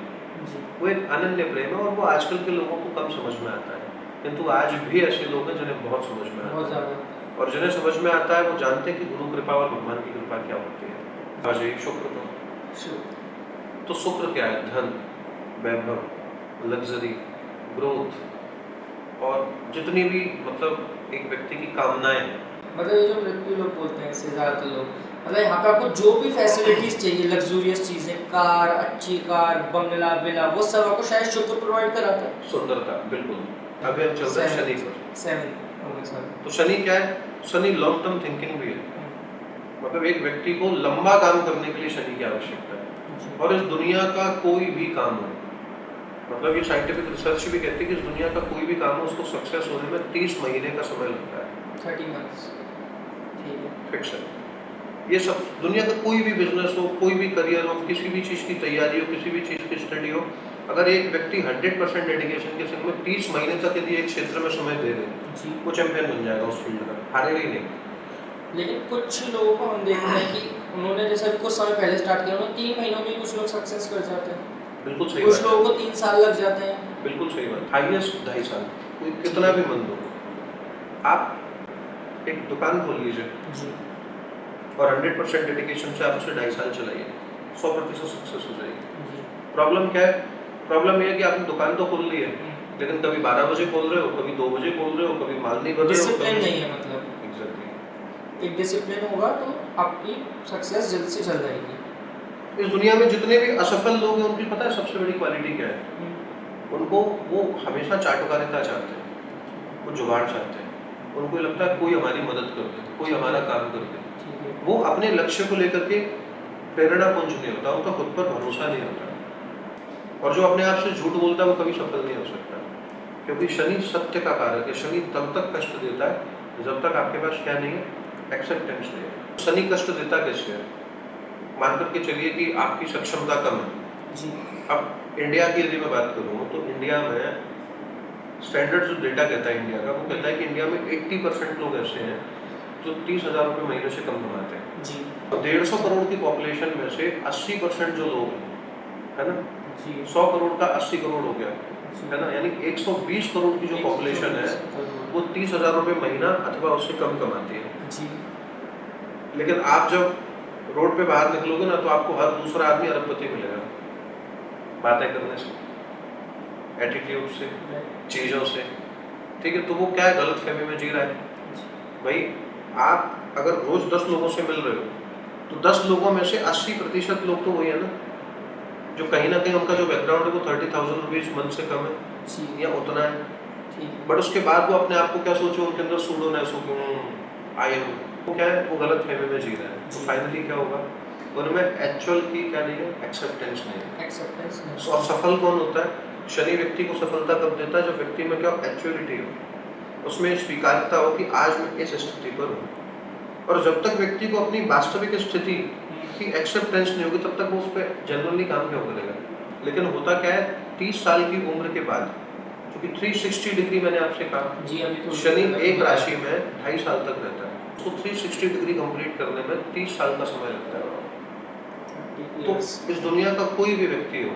वो एक अनन्य प्रेम है, और वो आजकल के लोगों को कम समझ में आता है, किंतु आज भी ऐसे लोग हैं जिन्हें बहुत समझ में आता है। और जिन्हें समझ में आता है वो जानते हैं कि गुरु कृपा और भगवान की कृपा क्या होती है। आज एक शुक्र तो शुक्र क्या है? धन, वैभव, लग्जरी, ग्रोथ, और जितनी भी मतलब एक व्यक्ति की कामनाएं हैं। मतलब ये जो मृत्यु लोग बोलते हैं, इससे ज़्यादातर लोग, मतलब यहाँ पे आपको जो भी फैसिलिटीज चाहिए, लग्जूरियस चीज़ें, कार, अच्छी कार, बंगला, विला, वो सब आपको शायद शुक्र प्रोवाइड कराता है। सुंदरता, बिल्कुल। अभी हम चल रहे हैं शनि पर। 7 तो शनि क्या है? शनि लॉन्ग टर्म थिंकिंग भी है। मतलब एक व्यक्ति को लंबा काम करने के लिए शनि की आवश्यकता है। और इस दुनिया का कोई भी काम हो, मतलब ये साइंटिफिक रिसर्च भी कहती है कि इस दुनिया का कोई भी काम हो, उसको सक्सेस होने में 30 महीने का समय लगता है। 30 months। ठीक है। फिक्स है। ये सब दुनिया का कोई भी बिजनेस हो, कोई भी करियर हो, किसी भी चीज़ की तैयारी हो, किसी भी चीज़ की स्टडी हो, अगर एक व्यक्ति 100% डेडिकेशन के संग में 30 महीने तक यदि एक क्षेत्र में समय दे दे, वो चैंपियन बन जाएगा उस फील्ड का, हारेगा ही नहीं। लेकिन कुछ लोगों को हम देखते हैं कि उन्होंने जैसे कुछ समय पहले स्टार्ट किया, उन्होंने 3 महीनों में कुछ लोग सक्सेस कर जाते हैं, बिल्कुल सही कुछ बात लोगों है। को 3 साल लग जाते हैं। बिल्कुल सही बात। हाईएस्ट 2.5 साल, कोई कितना भी मंद हो। आप एक दुकान खोल लीजिए जी। और 100% डेडिकेशन से आप उसे 2.5 साल चलाइए, 100% सक्सेस हो जाएगी। जी। प्रॉब्लम क्या है? प्रॉब्लम ये है कि आपने दुकान तो खोल ली है, लेकिन कभी 12 बजे खोल रहे हो, कभी 2 बजे खोल रहे हो, कभी माल नहीं भर रहे हो। डिसिप्लिन नहीं है, मतलब एग्जैक्टली। एक डिसिप्लिन होगा तो आपकी सक्सेस जल्द से जल्द आएगी। इस दुनिया में जितने भी असफल लोग हैं, उनकी पता है सबसे बड़ी क्वालिटी क्या है? उनको वो हमेशा चाटुकारिता चाहते हैं, वो जुगाड़ चाहते हैं। उनको लगता है कोई हमारी मदद कर दे, कोई हमारा काम कर दे। वो अपने लक्ष्य को लेकर के प्रेरणा पुंज नहीं होता, उनका खुद पर भरोसा नहीं होता। और जो अपने आप से झूठ बोलता है वो कभी सफल नहीं हो सकता, क्योंकि शनि सत्य का कारक है। शनि तब तक कष्ट देता है जब तक आपके पास क्या नहीं है? एक्सेप्टेंस नहीं है। शनि कष्ट देता कैसे है? मान करके चलिए कि आपकी सक्षमता कम है जी। अब इंडिया की यदि मैं बात करूँ तो इंडिया में स्टैंडर्ड जो डेटा कहता है इंडिया का, वो कहता है कि इंडिया में 80% लोग ऐसे हैं जो 30,000 रुपये महीने से कम कमाते हैं। जी। 150 करोड़ की पॉपुलेशन में से 80% जो लोग हैं, है ना, जी। 100 करोड़ का 80 करोड़ हो गया, है ना, यानी 120 करोड़ की जो पॉपुलेशन है वो 30,000 रुपये महीना अथवा उससे कम कमाती है। जी। लेकिन आप जब रोड पे बाहर निकलोगे ना, तो आपको हर दूसरा आदमी अरबपति मिलेगा, बातें करने से, एटीट्यूड से, चीज़ों से। ठीक है, तो वो क्या है? गलत फहमी में जी रहा है। भाई आप अगर रोज 10 लोगों से मिल रहे हो, तो 10 लोगों में से 80% लोग तो वही है ना, जो कहीं ना कहीं उनका जो बैकग्राउंड है वो 30,000 रुपीज मंथ से कम है या उतना है। बट उसके बाद वो अपने आप को क्या सोचो, उनके अंदर सूडो ना सो आई एम, वो क्या है? वो गलत फहमी में जी रहा है। तो फाइनली क्या होगा? उनमें एक्चुअल की क्या नहीं है? एक्सेप्टेंस नहीं है। एक्सेप्टेंस नहीं। और सफल कौन होता है? शनि व्यक्ति को सफलता कब देता है? जब व्यक्ति में क्या एक्चुअलिटी हो, उसमें स्वीकारता हो कि आज मैं इस स्थिति पर हूँ। और जब तक व्यक्ति को अपनी वास्तविक स्थिति की एक्सेप्टेंस नहीं होगी, तब तक वो उस पर जनरली काम क्यों करेगा? लेकिन होता क्या है? 30 साल की उम्र के बाद, क्योंकि 360 डिग्री मैंने आपसे कहा जी, अभी तो शनि एक राशि में 2.5 साल तक रहता है, उसको 360 डिग्री कंप्लीट करने में 30 साल का समय लगता है। तो इस दुनिया का कोई भी व्यक्ति हो,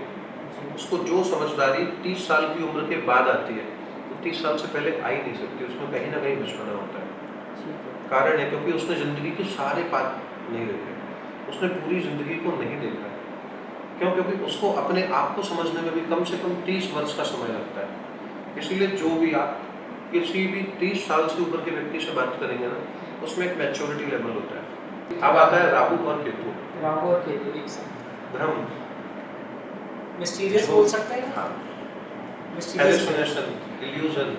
उसको जो समझदारी 30 साल की उम्र के बाद आती है, तो 30 साल से पहले आ ही नहीं सकती। उसमें कहीं ना कहीं बचपना होता है। कारण है क्योंकि उसने जिंदगी के सारे पाठ नहीं देखे, उसने पूरी जिंदगी को नहीं देखा। क्यों? क्योंकि उसको अपने आप को समझने में भी कम से कम 30 वर्ष का समय लगता है। इसीलिए जो भी आप किसी भी 30 साल से ऊपर के व्यक्ति से बात करेंगे ना, उसमें एक मैच्योरिटी लेवल होता है। अब आता है राहु और केतु। राहु और केतु एक साथ, भ्रम, मिस्टीरियस बोल सकते हैं। हाँ, mysterious, hallucination, illusion,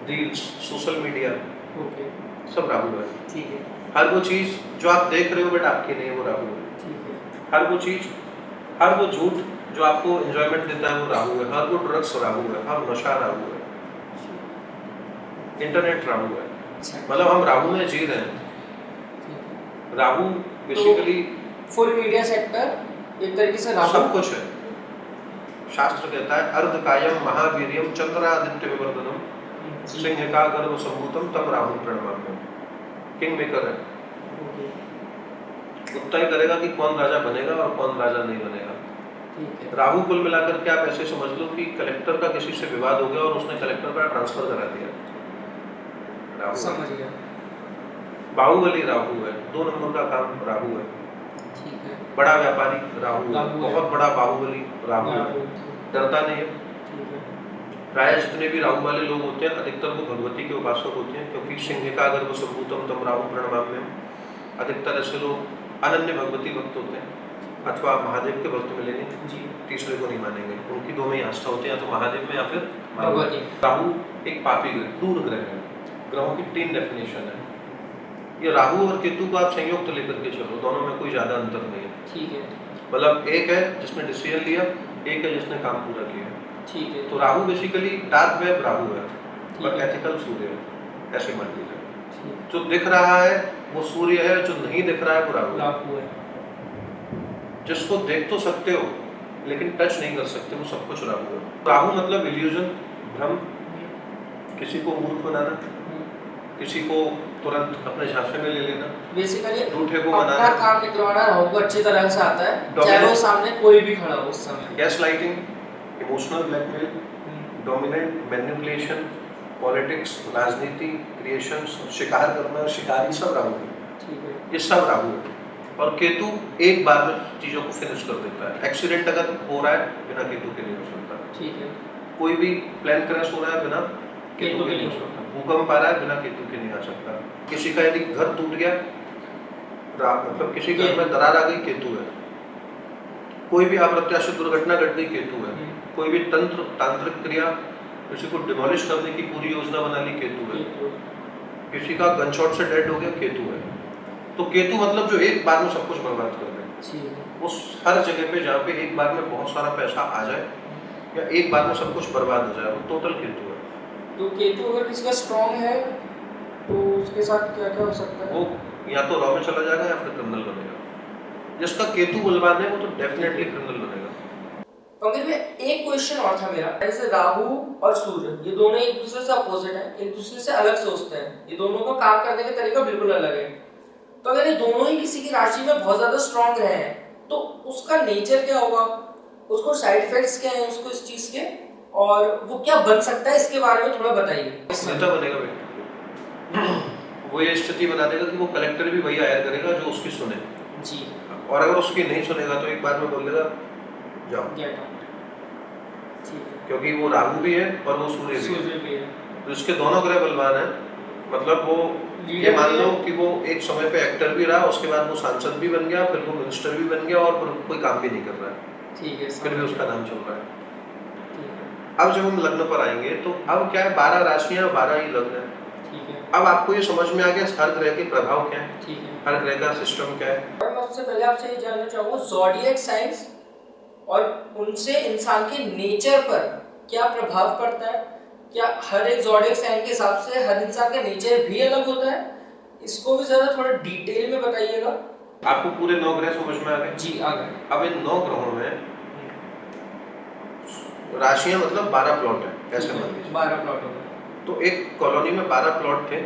reels, social media, okay सब राहु है। ठीक है हर वो चीज जो आप देख रहे हो बट आपकी नहीं है, वो राहु है। ठीक है हर वो चीज, हर वो झूठ जो आपको एंजॉयमेंट देता है वो राहु है। हर वो ड्रग्स राहु है, हर नशा राहु है, इंटरनेट राहु है। अच्छा मतलब हम राहु में जी रहे हैं। ठीक है। Rahu basically full media sector एक तरीके से राहु, सब कुछ है। शास्त्र कहता है अर्धकायम महावीर्यम चंद्रादित्य विवर्धनम सिंह का गर्भ संभूतम तम राहु प्रणमाम्यम। किंग मेकर है, ओके वो तय करेगा कि कौन राजा बनेगा और कौन राजा नहीं बनेगा। ठीक है राहु कुल मिलाकर के आप ऐसे समझ लो कि कलेक्टर का किसी से विवाद हो गया और उसने कलेक्टर का ट्रांसफर करा दिया। राहु है। समझ गया बाहुबली राहु है, 2 नंबर का काम राहु है। ठीक है बड़ा व्यापारी राहु है, राहु है। बहुत बड़ा बाहुबली राहु है, राहु, डरता नहीं है। ठीक है प्राय जितने भी राहु वाले लोग होते हैं अधिकतर वो भगवती के उपासक होते हैं, क्योंकि सिंह का गर्भ संभूतम तम राहु प्रणमाम्यम। अधिकतर ऐसे लोग अनन्य भगवती भक्त होते हैं अथवा महादेव के भक्त मिलेंगे, जी तीसरे को नहीं मानेंगे। उनकी 2 में ही आस्था होती है, या तो महादेव में या फिर भगवती। राहु एक पापी ग्रह, दूर ग्रह है। ग्रहों की 3 डेफिनेशन है। ये राहु और केतु को आप संयुक्त लेकर के चलो, दोनों में कोई ज्यादा अंतर नहीं है। ठीक है मतलब एक है जिसने डिसीजन लिया, एक है जिसने काम पूरा किया। ठीक है तो Rahu basically dark web Rahu है ठीक और है एथिकल सूर्य है, ऐसे मान लीजिए। ठीक जो दिख रहा है वो सूर्य है, जो नहीं दिख रहा है वो राहु है। राहु है जिसको देख तो सकते हो लेकिन टच नहीं कर सकते, वो सब कुछ राहु है। राहु मतलब इल्यूजन, भ्रम, किसी को मूर्ख बनाना, किसी को तुरंत अपने झांसे में ले लेना, बेसिकली झूठे को अपना बनाना, काम निकलवाना राहु को अच्छी तरह से आता है, चाहे वो Dominant- सामने कोई भी खड़ा हो उस समय। Gas lighting, emotional blackmail, dominant, manipulation, politics, राजनीति, क्रिएशंस, शिकार करना, शिकारी, सब राहु है। ठीक है ये सब राहु है। और केतु एक बार में चीजों को फिनिश कर देता है। एक्सीडेंट अगर हो रहा है बिना केतु के नहीं हो सकता। ठीक है कोई भी प्लेन क्रैश हो रहा है बिना केतु केतु के के नहीं नहीं हो सकता। भूकंप आ रहा है बिना केतु के नहीं आ सकता। किसी का यदि घर टूट गया, मतलब किसी घर में दरार आ गई, केतु है। कोई भी अप्रत्याशित दुर्घटना घट गई, केतु है। कोई भी तंत्र तांत्रिक क्रिया, किसी को डिमोलिश करने की पूरी योजना बना ली, केतु है। केतु किसी का गनशॉट से डेड हो गया, केतु है। तो केतु मतलब जो एक बार में सब कुछ बर्बाद कर दे। ठीक है उस हर जगह पे जहाँ पे एक बार में बहुत सारा पैसा आ जाए या एक बार में सब कुछ बर्बाद हो जाए, वो टोटल केतु है। तो केतु अगर किसी का स्ट्रॉन्ग है तो उसके साथ क्या क्या हो सकता है? वो या तो रॉ में चला जाएगा या फिर क्रिमिनल बनेगा। जिसका केतु बलवान है वो तो डेफिनेटली क्रिमिनल बनेगा। पंकज भैया एक क्वेश्चन और था मेरा, जैसे राहु और सूर्य ये दोनों एक दूसरे से अपोजिट हैं, एक दूसरे से अलग सोचते हैं, ये दोनों का काम करने का तरीका बिल्कुल अलग है। तो अगर ये दोनों ही किसी की राशि में बहुत ज्यादा स्ट्रांग रहे हैं तो उसका नेचर क्या होगा, उसको साइड इफेक्ट्स क्या हैं उसको इस चीज के, और वो क्या बन सकता है, इसके बारे में थोड़ा बताइए। नेता बनेगा भाई। वो ये स्थिति बना देगा कि वो कलेक्टर भी वही हायर करेगा जो उसकी सुने जी, और अगर उसकी नहीं सुनेगा तो एक बार में बोल देगा जाओ, ठीक है, क्योंकि वो राहु भी है और वो सूर्य भी है। सूर्य भी है, तो इसके दोनों ग्रह बलवान है। मतलब वो ये मान लो कि वो एक समय पे एक्टर भी रहा, उसके बाद वो सांसद भी बन गया, फिर वो मिनिस्टर भी बन गया और फिर कोई काम भी नहीं कर रहा है, ठीक है, फिर भी उसका नाम चल रहा है। ठीक है, अब जब हम लग्न पर आएंगे तो अब क्या है, 12 राशियां 12 ही लग्न है। ठीक है, अब आपको ये समझ में आ गया हर ग्रह के प्रभाव क्या है, ठीक है। हर ग्रह का सिस्टम क्या है। और मैं सबसे पहले आपसे ये जानना चाहूँगा ज़ोडिएक साइंस और उनसे इंसान के नेचर पर क्या प्रभाव पड़ता है? क्या हर एक ज़ोडिएक साइन के हिसाब से हर इंसान का नेचर भी अलग होता है? इसको भी ज़रा थोड़ा डिटेल में बताइएगा। आपको पूरे 9 ग्रह समझ में आ गए? जी आ गए। अब इन 9 ग्रहों में राशियां मतलब 12 प्लॉट है, ऐसे मान लीजिए। 12 प्लॉट हो गए। तो एक कॉलोनी में 12 प्लॉट थे।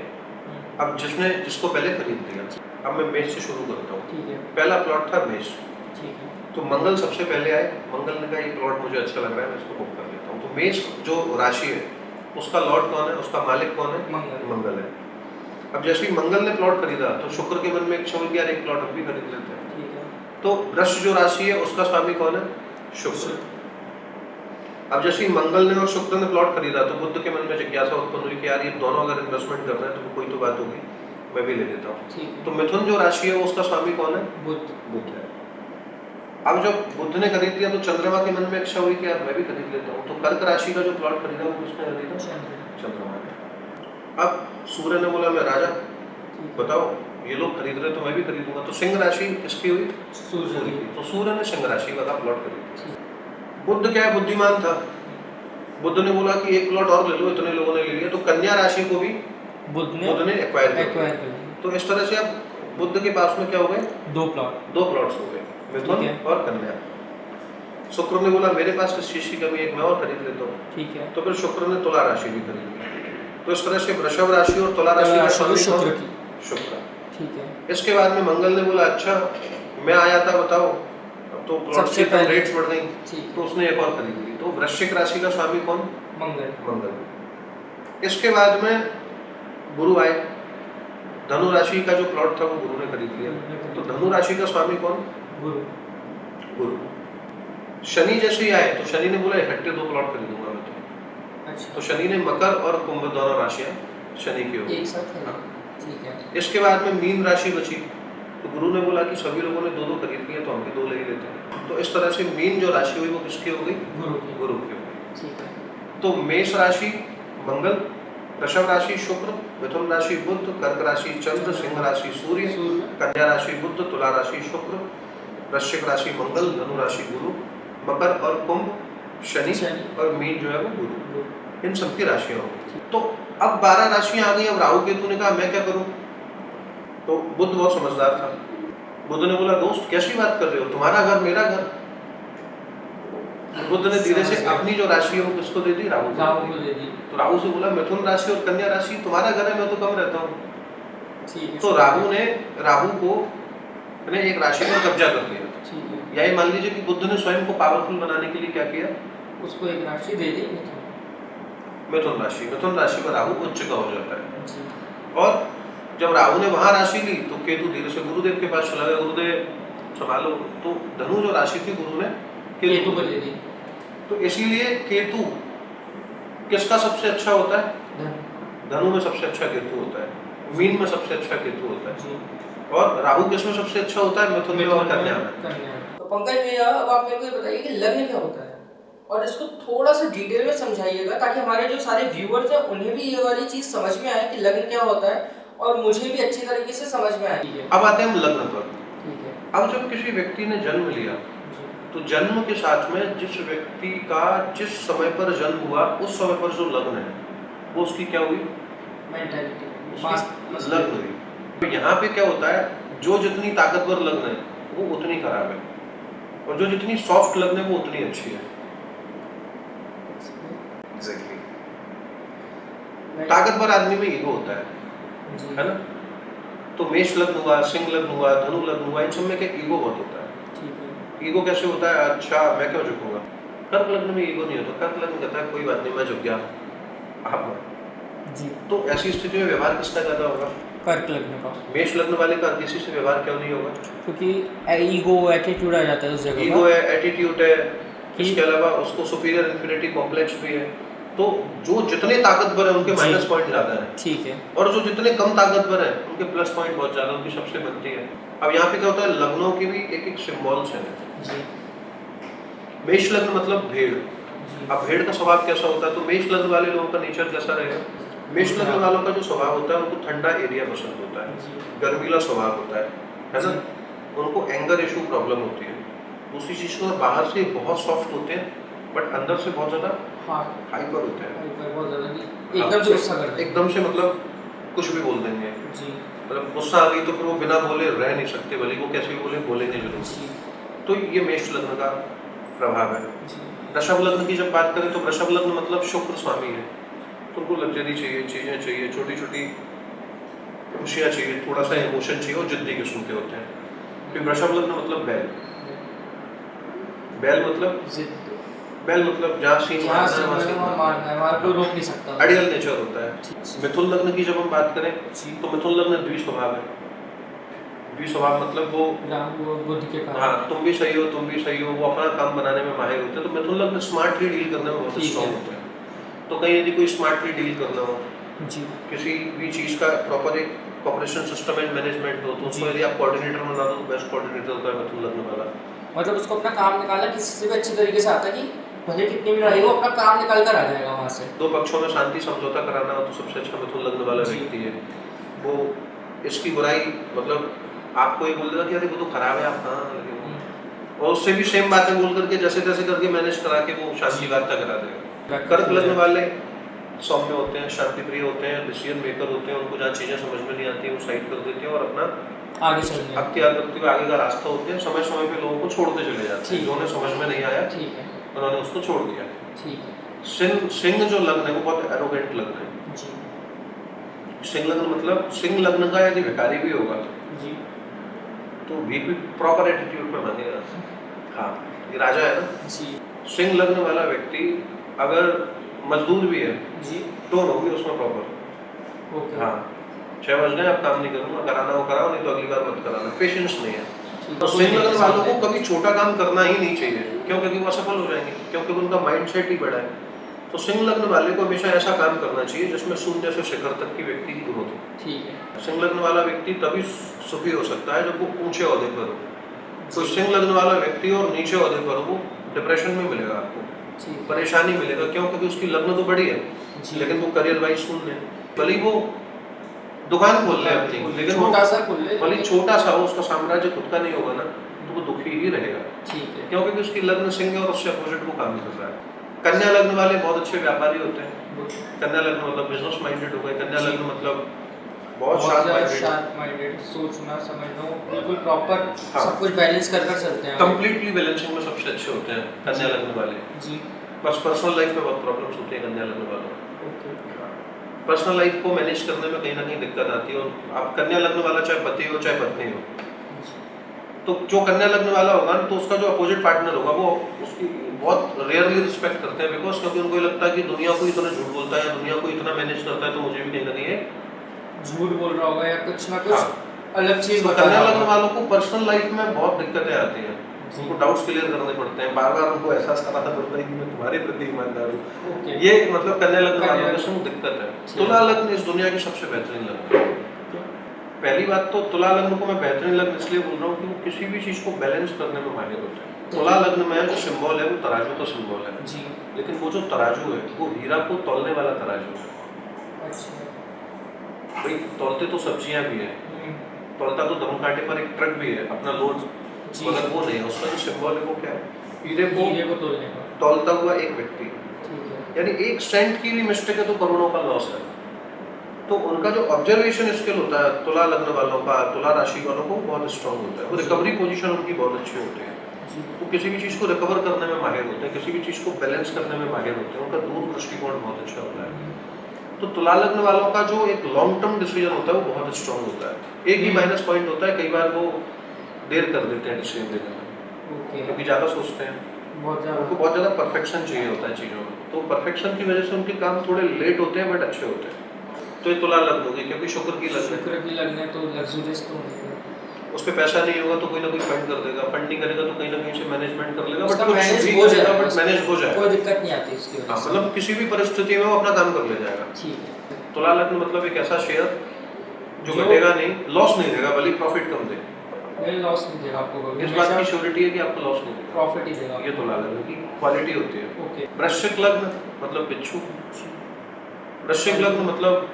अब जिसको पहले खरीद लिया, अब मैं मेष से शुरू करता हूँ। ठीक है, पहला प्लॉट था मेष। ठीक है, तो मंगल सबसे पहले आए। मंगल ने कहा ये प्लॉट मुझे अच्छा लग रहा है, मैं इसको बुक कर लेता हूँ। तो मेष जो राशि है उसका लॉर्ड कौन है, उसका मालिक कौन है? मंगल है। अब जैसे ही मंगल ने प्लॉट खरीदा तो शुक्र के मन में इच्छा हुई कि यार एक प्लॉट हम भी खरीद लेते हैं। ठीक है, तो वृष जो राशि है उसका स्वामी कौन है? शुक्र। अब जैसे ही मंगल ने और शुक्र ने प्लॉट खरीदा तो बुद्ध के मन में जिज्ञासा उत्पन्न हुई कि यार ये दोनों अगर इन्वेस्टमेंट कर रहे हैं तो कोई तो बात होगी। मैं भी ले लेता हूँ। ठीक है। तो मिथुन जो राशि है उसका स्वामी कौन है? बुध। बुध है। अब जब बुध ने खरीद लिया तो चंद्रमा के मन में इच्छा हुई कि यार मैं भी खरीद लेता हूँ। तो कर्क राशि का जो प्लॉट खरीदा वो किसने खरीदा? चंद्रमा ने। अब सूर्य ने बोला मैं राजा, बताओ ये लोग खरीद रहे तो मैं भी खरीदूंगा। तो सिंह राशि किसकी हुई? सूर्य की। तो सूर्य ने सिंह राशि का प्लॉट खरीदा। बुध क्या है? बुद्धिमान था। बुध ने बोला कि एक प्लॉट और ले लो, इतने लोगों ने ले लिया। तो कन्या राशि को भी बुध ने एक्वायर कर लिया। तो इस तरह से अब बुध के पास में क्या हो गए? दो प्लॉट्स हो गए, मिथुन और कन्या। शुक्र ने बोला मेरे पास किस चीज की कमी है, मैं और खरीद लेता हूँ। ठीक है। तो फिर शुक्र ने तुला राशि भी खरीद ली। तो इस तरह से वृषभ राशि और तुला राशि का स्वामी शुक्र। ठीक है। इसके बाद में मंगल ने बोला अच्छा मैं आया था, बताओ अब तो प्लॉट्स की रेट्स बढ़ गई। तो उसने एक और खरीद ली। तो वृश्चिक राशि का स्वामी कौन? मंगल। इसके बाद में गुरु आए। धनु राशि का जो प्लॉट था वो गुरु ने खरीद लिया। तो धनु राशि का स्वामी कौन? गुरु। शनि जैसे ही आए तो शनि ने बोला इकट्ठे दो प्लॉट खरीदूंगा मैं तो। अच्छा। तो शनि ने मकर और कुंभ दोनों राशियां शनि की हो गई एक साथ। ठीक है। इसके बाद में मीन राशि बची। तो गुरु ने बोला कि सभी लोगों ने दो दो खरीद लिए तो हम भी दो ले ही लेते हैं। तो इस तरह से मीन जो राशि हुई वो किसकी हो गई? गुरु की हो गई। ठीक है। तो मेष राशि मंगल, वृषभ राशि शुक्र, मिथुन राशि बुध, कर्क राशि चंद्र, सिंह राशि सूर्य, कन्या राशि बुध, तुला राशि शुक्र, वृश्चिक राशि मंगल, धनु राशि गुरु, मकर और कुंभ शनि और मीन जो है वो गुरु। इन सबकी राशियां होंगी। तो अब 12 राशियां आ गई। अब राहु केतु ने कहा मैं क्या करूं? तो बुध बहुत समझदार था। बुध ने बोला दोस्त कैसी बात कर रहे हो, तुम्हारा घर मेरा घर। बुध ने धीरे से अपनी जो राशि है वो किसको दे दी? राहु को दे दी। तो राहु से बोला मिथुन राशि और कन्या राशि तुम्हारा घर है, मैं तो कम रहता हूँ। तो राहु को ने एक राशि पर कब्जा कर लिया। यही मान लीजिए कि बुध ने स्वयं को पावरफुल बनाने के लिए क्या किया? उसको एक राशि दे दी मिथुन राशि। मिथुन राशि पर राहु उच्च का हो जाता है। और जब राहु ने वहां राशि ली तो केतु धीरे से गुरुदेव के पास चला गया। गुरुदेव संभालो। तो धनु जो राशि थी गुरु ने केतु को दे दी। तो इसीलिए केतु किसका सबसे अच्छा होता है? धनु में सबसे अच्छा केतु होता है, मीन में सबसे अच्छा केतु होता है, और राहु किसमें सबसे अच्छा होता है? मिथुन में और कन्या में। तो पंकज भैया अब आप मेरे को ये बताइए कि लग्न क्या होता है और इसको थोड़ा सा डिटेल में समझाइएगा ताकि हमारे जो सारे व्यूअर्स हैं उन्हें भी ये वाली चीज समझ में आए कि लग्न क्या होता है और मुझे भी अच्छी तरीके से समझ में आए। अब आते हैं हम लग्न पर। ठीक है। अब जब किसी व्यक्ति ने जन्म लिया तो जन्म के साथ में जिस व्यक्ति का जिस समय पर जन्म हुआ उस समय पर जो लग्न है वो उसकी क्या हुई? मेंटालिटी लग्न हुई। तो यहाँ पे क्या होता है, जो जितनी ताकतवर लग्न है वो उतनी खराब है और जो जितनी सॉफ्ट लग्न है वो उतनी अच्छी है। एग्जैक्टली। ताकतवर आदमी में ईगो होता है ना? तो मेष लग्न हुआ, सिंह लग्न हुआ, धनु लग्न हुआ, इन सब में क्या ईगो बहुत होता है। ईगो कैसे होता है? अच्छा मैं क्यों झुकूंगा? कर्क लग्न में ईगो नहीं होता। कर्क लग्न कहता है कोई बात नहीं मैं झुक गया आप जी। तो ऐसी स्थिति में व्यवहार किसका ज्यादा होगा? कर्क लग्न का। मेष लग्न वाले का किसी से व्यवहार क्यों नहीं होगा? क्योंकि ईगो एटीट्यूड आ जाता है उस जगह। ईगो है, एटीट्यूड है, इसके अलावा उसको सुपीरियर इंफीरियरिटी कॉम्प्लेक्स भी है। तो जो जितने ताकतवर है उनके माइनस पॉइंट ज्यादा है। ठीक है। और जो जितने कम ताकतवर है उनके प्लस पॉइंट बहुत ज्यादा, उनकी सबसे बनती है। अब यहाँ पे क्या होता है, लग्नों की भी एक एक सिंबल्स है जी। मेष लग्न मतलब भेड़। अब भेड़ का स्वभाव कैसा होता है? तो मेष लग्न वाले लोगों का नेचर कैसा रहेगा? मेष लग्न वालों का जो स्वभाव होता है उनको ठंडा एरिया पसंद होता है, गर्मीला स्वभाव होता है ना? उनको एंगर इशू प्रॉब्लम होती है। दूसरी चीज को बाहर से बहुत सॉफ्ट होते हैं बट अंदर से बहुत ज्यादा हाइपर होते हैं। एकदम से मतलब कुछ भी बोल देंगे जी। मतलब गुस्सा आ गई तो फिर वो बिना बोले रह नहीं सकते, भले वो कैसे भी बोलेंगे जरूर। तो ये मेष लग्न का प्रभाव है। वृषभ लग्न की जब बात करें तो वृषभ लग्न मतलब शुक्र स्वामी है। तो उनको लग्जरी चाहिए, चीजें चाहिए, छोटी छोटी खुशियाँ चाहिए, थोड़ा सा इमोशन चाहिए और जिद्दी किस्म के होते हैं। फिर वृषभ लग्न मतलब बैल। बैल मतलब जहाँ सीन मारना कोई रोक नहीं सकता, अड़ियल नेचर होता है। मिथुन लग्न की जब हम बात करें तो मिथुन लग्न द्विस्वभाव है। द्विस्वभाव मतलब वो बुद्धि के कारण, हाँ तुम भी सही हो तुम भी सही हो, वो अपना काम बनाने में माहिर होते हैं। तो मिथुन लग्न स्मार्टली डील करने में बहुत स्ट्रॉन्ग होता है। तो कहीं यदि कोई स्मार्टली डील करना हो जी, किसी भी चीज का प्रॉपर एक कॉर्पोरेशन सिस्टम एंड मैनेजमेंट हो तो उसको यदि आप कोऑर्डिनेटर बना दो, बेस्ट कोऑर्डिनेटर होता है मिथुन लग्न वाला। मतलब उसको अपना काम निकालना किसी से भी अच्छी तरीके से आता है कि भले कितनी भी लड़ाई हो अपना काम निकाल कर आ जाएगा वहाँ से। दो पक्षों में शांति समझौता कराना हो तो सबसे अच्छा मिथुन लग्न वाला जी। व्यक्ति है। वो इसकी बुराई मतलब आपको ये बोल देगा कि अरे वो तो खराब है, आप हाँ लगे हो, और उससे भी सेम बातें बोल करके जैसे तैसे करके मैनेज करा के वो शांति वार्ता करा देगा। कर्क लग्न वाले सौम्य होते हैं, शांति प्रिय होते हैं, डिसीजन मेकर होते हैं, उनको जहाँ चीजें समझ में नहीं आती वो साइड कर देते हैं और अपना आगे चलने अख्तियार करते हुए आगे का रास्ता होते हैं। समय समय पे लोगों को छोड़ते चले जाते हैं, जो उन्हें समझ में नहीं आया ठीक है उन्होंने उसको छोड़ दिया। ठीक है सिंह जो लग्न है वो बहुत एरोगेंट लग्न है। जी सिंह लग्न मतलब सिंह लग्न का यदि भिखारी भी होगा जी तो भी प्रॉपर एटीट्यूड में मानेगा। हाँ ये राजा है ना। जी सिंह लग्न वाला व्यक्ति अगर मजदूर भी है जी टोन होगी उसमें प्रॉपर। ओके हाँ 6 बज गए अब काम नहीं करूँगा, कराना हो कराओ नहीं तो अगली बार मत कराना, पेशेंस नहीं है। तो सिंह लग्न वालों को कभी छोटा काम करना ही नहीं चाहिए, क्यों? क्योंकि वो असफल हो जाएंगे, क्योंकि उनका माइंडसेट ही बड़ा है। तो सिंह लग्न वाले को हमेशा ऐसा काम करना चाहिए जिसमें शून्य से शिखर तक की व्यक्ति की ग्रोथ हो। ठीक है सिंह लग्न वाला व्यक्ति तभी सुखी हो सकता है जब वो ऊंचे ओहदे पर हो। तो सिंह लग्न वाला व्यक्ति और नीचे ओहदे पर हो वो डिप्रेशन में मिलेगा आपको, ठीक परेशानी मिलेगा। क्यों? क्योंकि उसकी लग्न तो बड़ी है जी लेकिन वो करियर वाइज शून्य है। भले ही वो दुकान खोल ले अपनी, लेकिन वो छोटा सा खुल ले भले ही छोटा सा हो, उसका साम्राज्य खुद का नहीं होगा ना तो वो दुखी ही रहेगा। ठीक है क्योंकि उसकी लग्न सिंह है और उससे अपोजिट वो काम कर रहा है। कन्या लग्न वाले बहुत अच्छे व्यापारी होते हैं। कन्या लग्न मतलब बिजनेस माइंडेड हो गए। कन्या लग्न मतलब बहुत शार्प माइंडेड, सोचना समझना बिल्कुल प्रॉपर हाँ। सब कुछ बैलेंस कर कर चलते हैं कंप्लीटली बैलेंसिंग में सबसे अच्छे होते हैं कन्या लग्न वाले। जी बस पर्सनल लाइफ में बहुत प्रॉब्लम्स होती है कन्या लग्न वालों को। ओके पर्सनल लाइफ को मैनेज करने में कहीं ना कहीं दिक्कत आती है। और आप कन्या लग्न वाला चाहे पति हो चाहे पत्नी हो, तो जो कन्या लग्न वाला होगा तो उसका जो अपोजिट पार्टनर होगा वो उसकी बहुत रेयरली रिस्पेक्ट करते हैं, बिकॉज क्योंकि उनको ये लगता है कि दुनिया को इतना झूठ बोलता है या दुनिया को इतना मैनेज करता है तो मुझे भी कहीं ना कहीं झूठ बोल रहा होगा या कुछ ना कुछ हाँ। अलग चीज तो बता कन्या रहा लग्न होगा। वालों को पर्सनल लाइफ में बहुत दिक्कतें आती हैं। उनको डाउट्स क्लियर करने पड़ते हैं, बार बार उनको एहसास कराना पड़ता है कि मैं तुम्हारे प्रति ईमानदार हूँ। ओके ये मतलब कन्या लग्न वालों के संग दिक्कत है। तुला लग्न इस दुनिया की सबसे बेहतरीन लग्न है। पहली बात तो तुला लग्न को मैं बेहतरीन लग्न इसलिए बोल रहा हूँ कि वो किसी भी चीज को बैलेंस करने में माहिर होते हैं। तुला लग्न में जो सिंबल है वो तराजू का सिंबल है जी लेकिन वो जो तराजू है वो हीरा को तौलने वाला तराजू है। अच्छा भाई तौलते तो सब्जियां भी है, तौलता तो धर्म कांटे पर एक ट्रक भी है अपना लोड, जी मगर वो नहीं है। उसका जो सिंबल है वो क्या है? हीरे को तोड़ने का तौलता हुआ एक व्यक्ति, ठीक है यानी 1 सेंट की भी मिस्टेक है तो करोड़ों का लॉस है। तो उनका जो ऑब्जर्वेशन स्किल होता है तुला लग्न वालों का, तुला राशि वालों को बहुत स्ट्रांग होता है। वो रिकवरी पोजीशन उनकी बहुत अच्छी होती है। वो किसी भी चीज को रिकवर करने में माहिर होते हैं, किसी भी चीज को बैलेंस करने में माहिर होते हैं। उनका दूर दृष्टिकोण बहुत अच्छा होता है। तो तुला लग्न वालों का जो एक लॉन्ग टर्म डिसीजन होता है वो बहुत स्ट्रांग होता है। एक ही माइनस पॉइंट होता है, कई बार वो देर कर देते हैं डिसीजन लेने में क्योंकि ज्यादा सोचते हैं। उनको बहुत ज्यादा परफेक्शन चाहिए होता है चीजों में, तो परफेक्शन की वजह से उनके काम थोड़े लेट होते हैं बट अच्छे होते हैं। तो ये तुला लग्न होगी क्योंकि शुक्र की लग्न है, तो लग्जरियस तो उस पे पैसा नहीं होगा तो कोई ना कोई फंड कर देगा, फंड नहीं करेगा तो कहीं ना कहीं से मैनेजमेंट कर लेगा, उसका बट मैनेज भी हो करेगा, जाएगा, बट मैनेज हो जाएगा, कोई दिक्कत नहीं आती उसकी वजह हाँ, से। मतलब किसी भी परिस्थिति में वो अपना काम कर ले जाएगा। ठीक है। तुला लग्न मतलब एक ऐसा शेयर जो घटेगा नहीं, लॉस नहीं देगा, भले प्रॉफिट कम दे, नहीं लॉस नहीं देगा आपको कभी, इस बात की श्योरिटी है कि आपको लॉस नहीं देगा, प्रॉफिट ही देगा। ये तुला लग्न की क्वालिटी होती है। ओके। वृश्चिक लग्न मतलब बिच्छू। वृश्चिक लग्न मतलब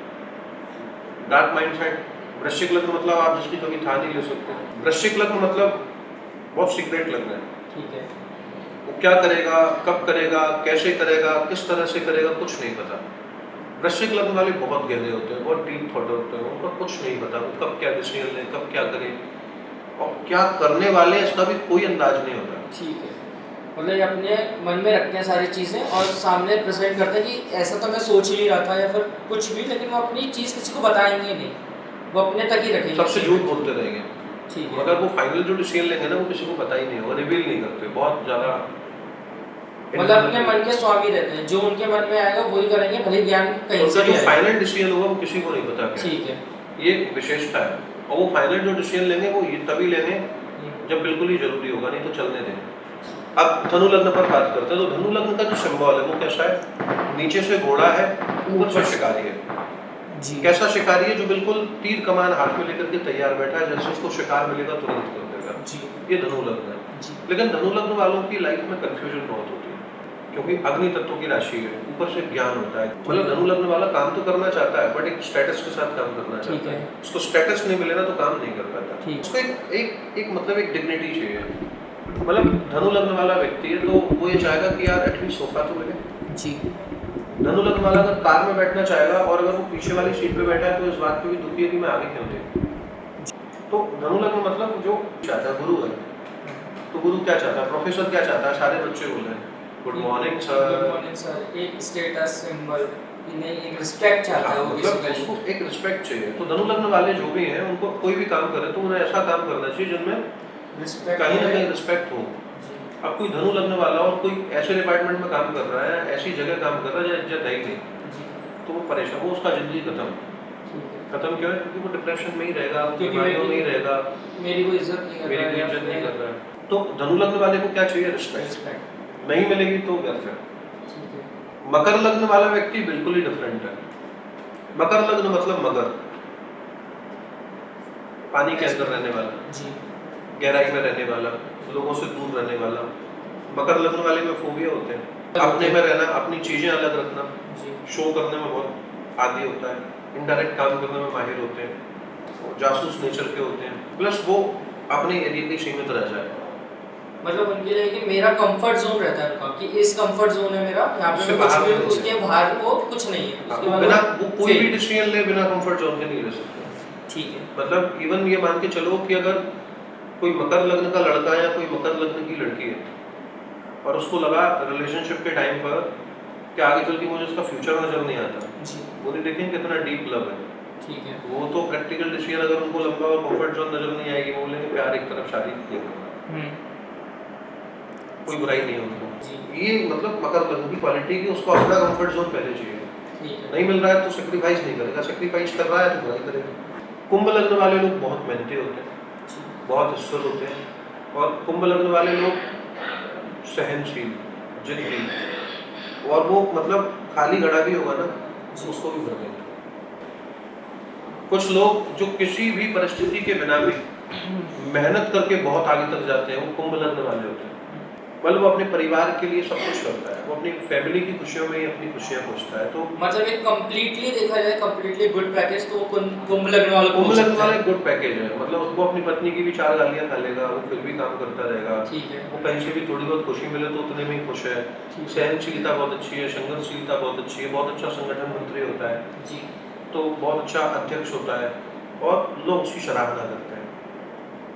डार्क माइंडसेट। वृश्चिक लग्न मतलब आप जिसकी कभी था नहीं ले सकते। वृश्चिक लग्न मतलब बहुत सीक्रेट लग्न है। ठीक है। वो क्या करेगा, कब करेगा, कैसे करेगा, किस तरह से करेगा, कुछ नहीं पता। वृश्चिक लग्न वाले बहुत गहरे होते हैं, बहुत डीप थॉट होते हैं, उनको कुछ नहीं पता वो कब क्या डिसीजन लें, कब क्या करें और क्या करने वाले इसका भी कोई अंदाज नहीं होता। ठीक है, मतलब ये अपने मन में रखते हैं सारी चीज़ें और सामने प्रेजेंट करते हैं कि ऐसा तो मैं सोच ही नहीं रहा था या फिर कुछ भी, लेकिन वो अपनी चीज़ किसी को बताएंगे नहीं, वो अपने तक ही रखेंगे, सबसे झूठ बोलते रहेंगे। ठीक है। मगर वो फाइनल जो डिसीजन लेंगे ना वो किसी को पता ही नहीं होगा, रिवील नहीं करते, बहुत ज़्यादा मतलब अपने मन के स्वामी रहते हैं, जो उनके मन में आएगा वही करेंगे, भले ज्ञान कहीं से जो भी आए। फाइनल डिसीजन होगा वो किसी को नहीं पता। ठीक है, ये विशेषता है। और वो फाइनल जो डिसीजन लेंगे वो ये तभी लेंगे जब बिल्कुल ही जरूरी होगा, नहीं तो चलने देंगे। अब धनु लग्न पर बात करते हैं। तो धनु लग्न का जो सिंबल है वो कैसा है? नीचे से घोड़ा है, ऊपर से शिकारी है। जी। कैसा शिकारी है जो बिल्कुल तीर कमान हाथ में लेकर के तैयार बैठा है, जैसे उसको शिकार मिलेगा तुरंत कर देगा। जी। ये धनु लग्न है। जी। लेकिन धनु लग्न वालों की लाइफ में कंफ्यूजन बहुत होती है, क्योंकि अग्नि तत्व की राशि है, ऊपर से ज्ञान होता है। मतलब धनु लग्न वाला काम तो करना चाहता है, बट एक स्टेटस के साथ काम करना ठीक चाहता है। है। उसको स्टेटस नहीं मिले ना तो काम नहीं कर पाता। ठीक। उसको एक मतलब एक डिग्निटी चाहिए। मतलब धनु लग्न वाला व्यक्ति है तो वो ये चाहेगा कि यार एटलीस्ट सोफा तो मिले। जी। धनु लग्न वाला अगर कार में बैठना चाहेगा और अगर वो पीछे वाली सीट पे बैठा है तो इस बात पे भी दुखी है कि मैं आगे क्यों नहीं। तो धनु लग्न मतलब जो चाहता है, गुरु है, तो गुरु क्या चाहता है, प्रोफेसर क्या चाहता है, सारे बच्चे बोले good morning sir. Good morning sir, एक स्टेटस सिंबल कि नहीं, एक रिस्पेक्ट चाहता है वो मतलब बेसिकली। उसको एक रिस्पेक्ट चाहिए। तो धनु लग्न वाले जो भी हैं उनको कोई भी काम करे तो उन्हें ऐसा काम करना चाहिए जिनमें रिस्पेक्ट कहीं ना है। कहीं रिस्पेक्ट हो। जी। अब कोई धनु लग्न वाला और कोई ऐसे डिपार्टमेंट में काम कर रहा है, ऐसी जगह काम कर रहा है जहाँ इज्जत है ही नहीं, जी। तो वो परेशान, वो उसका जिंदगी खत्म। ठीक है। खत्म क्यों है? क्योंकि वो डिप्रेशन में ही रहेगा, क्योंकि बीमारियों में ही रहेगा, मेरी कोई इज्जत नहीं कर मेरी रहा कोई है, इज्जत नहीं कर रहा है। तो धनु लग्न वाले को क्या चाहिए? रिस्पेक्ट। रिस्पेक्ट। नहीं मिलेगी तो व्यर्थ है। ठीक है। मकर लग्न वाला व्यक्ति बिल्कुल ही डिफरेंट है। मकर लग्न मतलब मगर, पानी के अंदर रहने वाला, जी। गहराई में रहने वाला, लोगों से दूर रहने वाला। मकर लग्न वाले में फोबिया होते हैं, अपने में रहना, अपनी चीजें अलग रखना, जी। शो करने में बहुत आदी होता है, इनडायरेक्ट काम करने में माहिर होते हैं, वो जासूस नेचर के होते हैं, प्लस वो अपने एरिया के सीमित रह जाए। मतलब उनके लिए कि मेरा कंफर्ट जोन रहता है उनका, कि इस कंफर्ट जोन है मेरा, यहाँ पे उससे मैं कुछ बाहर भी, नहीं उसके बाहर वो कुछ नहीं है। उसके बाद बिना वो कोई fail। भी डिसीजन ले बिना कंफर्ट जोन के नहीं ले सकते। ठीक है। मतलब इवन ये मान के चलो कि अगर कोई मकर लग्न का लड़का या कोई मकर लग्न की लड़की है और उसको लगा रिलेशनशिप के टाइम पर कि आगे चल के मुझे उसका फ्यूचर नजर नहीं आता, जी। वो नहीं देखेंगे कितना डीप लव है। ठीक है। वो तो प्रैक्टिकल डिसीजन अगर उनको लंबा और कंफर्ट जोन नजर नहीं आएगी, वो बोलेंगे प्यार एक तरफ शादी नहीं करना, कोई बुराई नहीं है उनको। जी। ये मतलब मकर लग्न की क्वालिटी की उसको अपना कंफर्ट जोन पहले चाहिए। ठीक है। नहीं मिल रहा है तो सेक्रीफाइस नहीं करेगा, सेक्रीफाइस कर रहा है तो बुराई करेगा। कुंभ लग्न वाले लोग बहुत मेहनती होते हैं, जी। बहुत ईश्वर होते हैं, और कुंभ लग्न वाले लोग सहनशील, जिद्दी, और वो मतलब खाली घड़ा भी होगा ना उसको भी भर देंगे। कुछ लोग जो किसी भी परिस्थिति के बिना भी मेहनत करके बहुत आगे तक जाते हैं, वो कुंभ लग्न वाले होते हैं। मतलब वो अपने परिवार के लिए सब कुछ करता है, वो अपनी फैमिली की खुशियों में ही अपनी खुशियां खोजता है। तो मतलब एक कंप्लीटली देखा जाए, कंप्लीटली गुड पैकेज तो कुंभ लग्न वाला कुंभ लग्न वाला एक गुड पैकेज है। मतलब उसको अपनी पत्नी की भी 4 गालियां खा लेगा, वो फिर भी काम करता रहेगा। ठीक है। वो कहीं से भी थोड़ी बहुत खुशी मिले तो उतने में ही खुश है। सहनशीलता बहुत अच्छी है, संघर्षशीलता बहुत अच्छी है, बहुत अच्छा संगठन मंत्री होता है, जी। तो बहुत अच्छा अध्यक्ष होता है, और लोग उसकी सराहना करते हैं,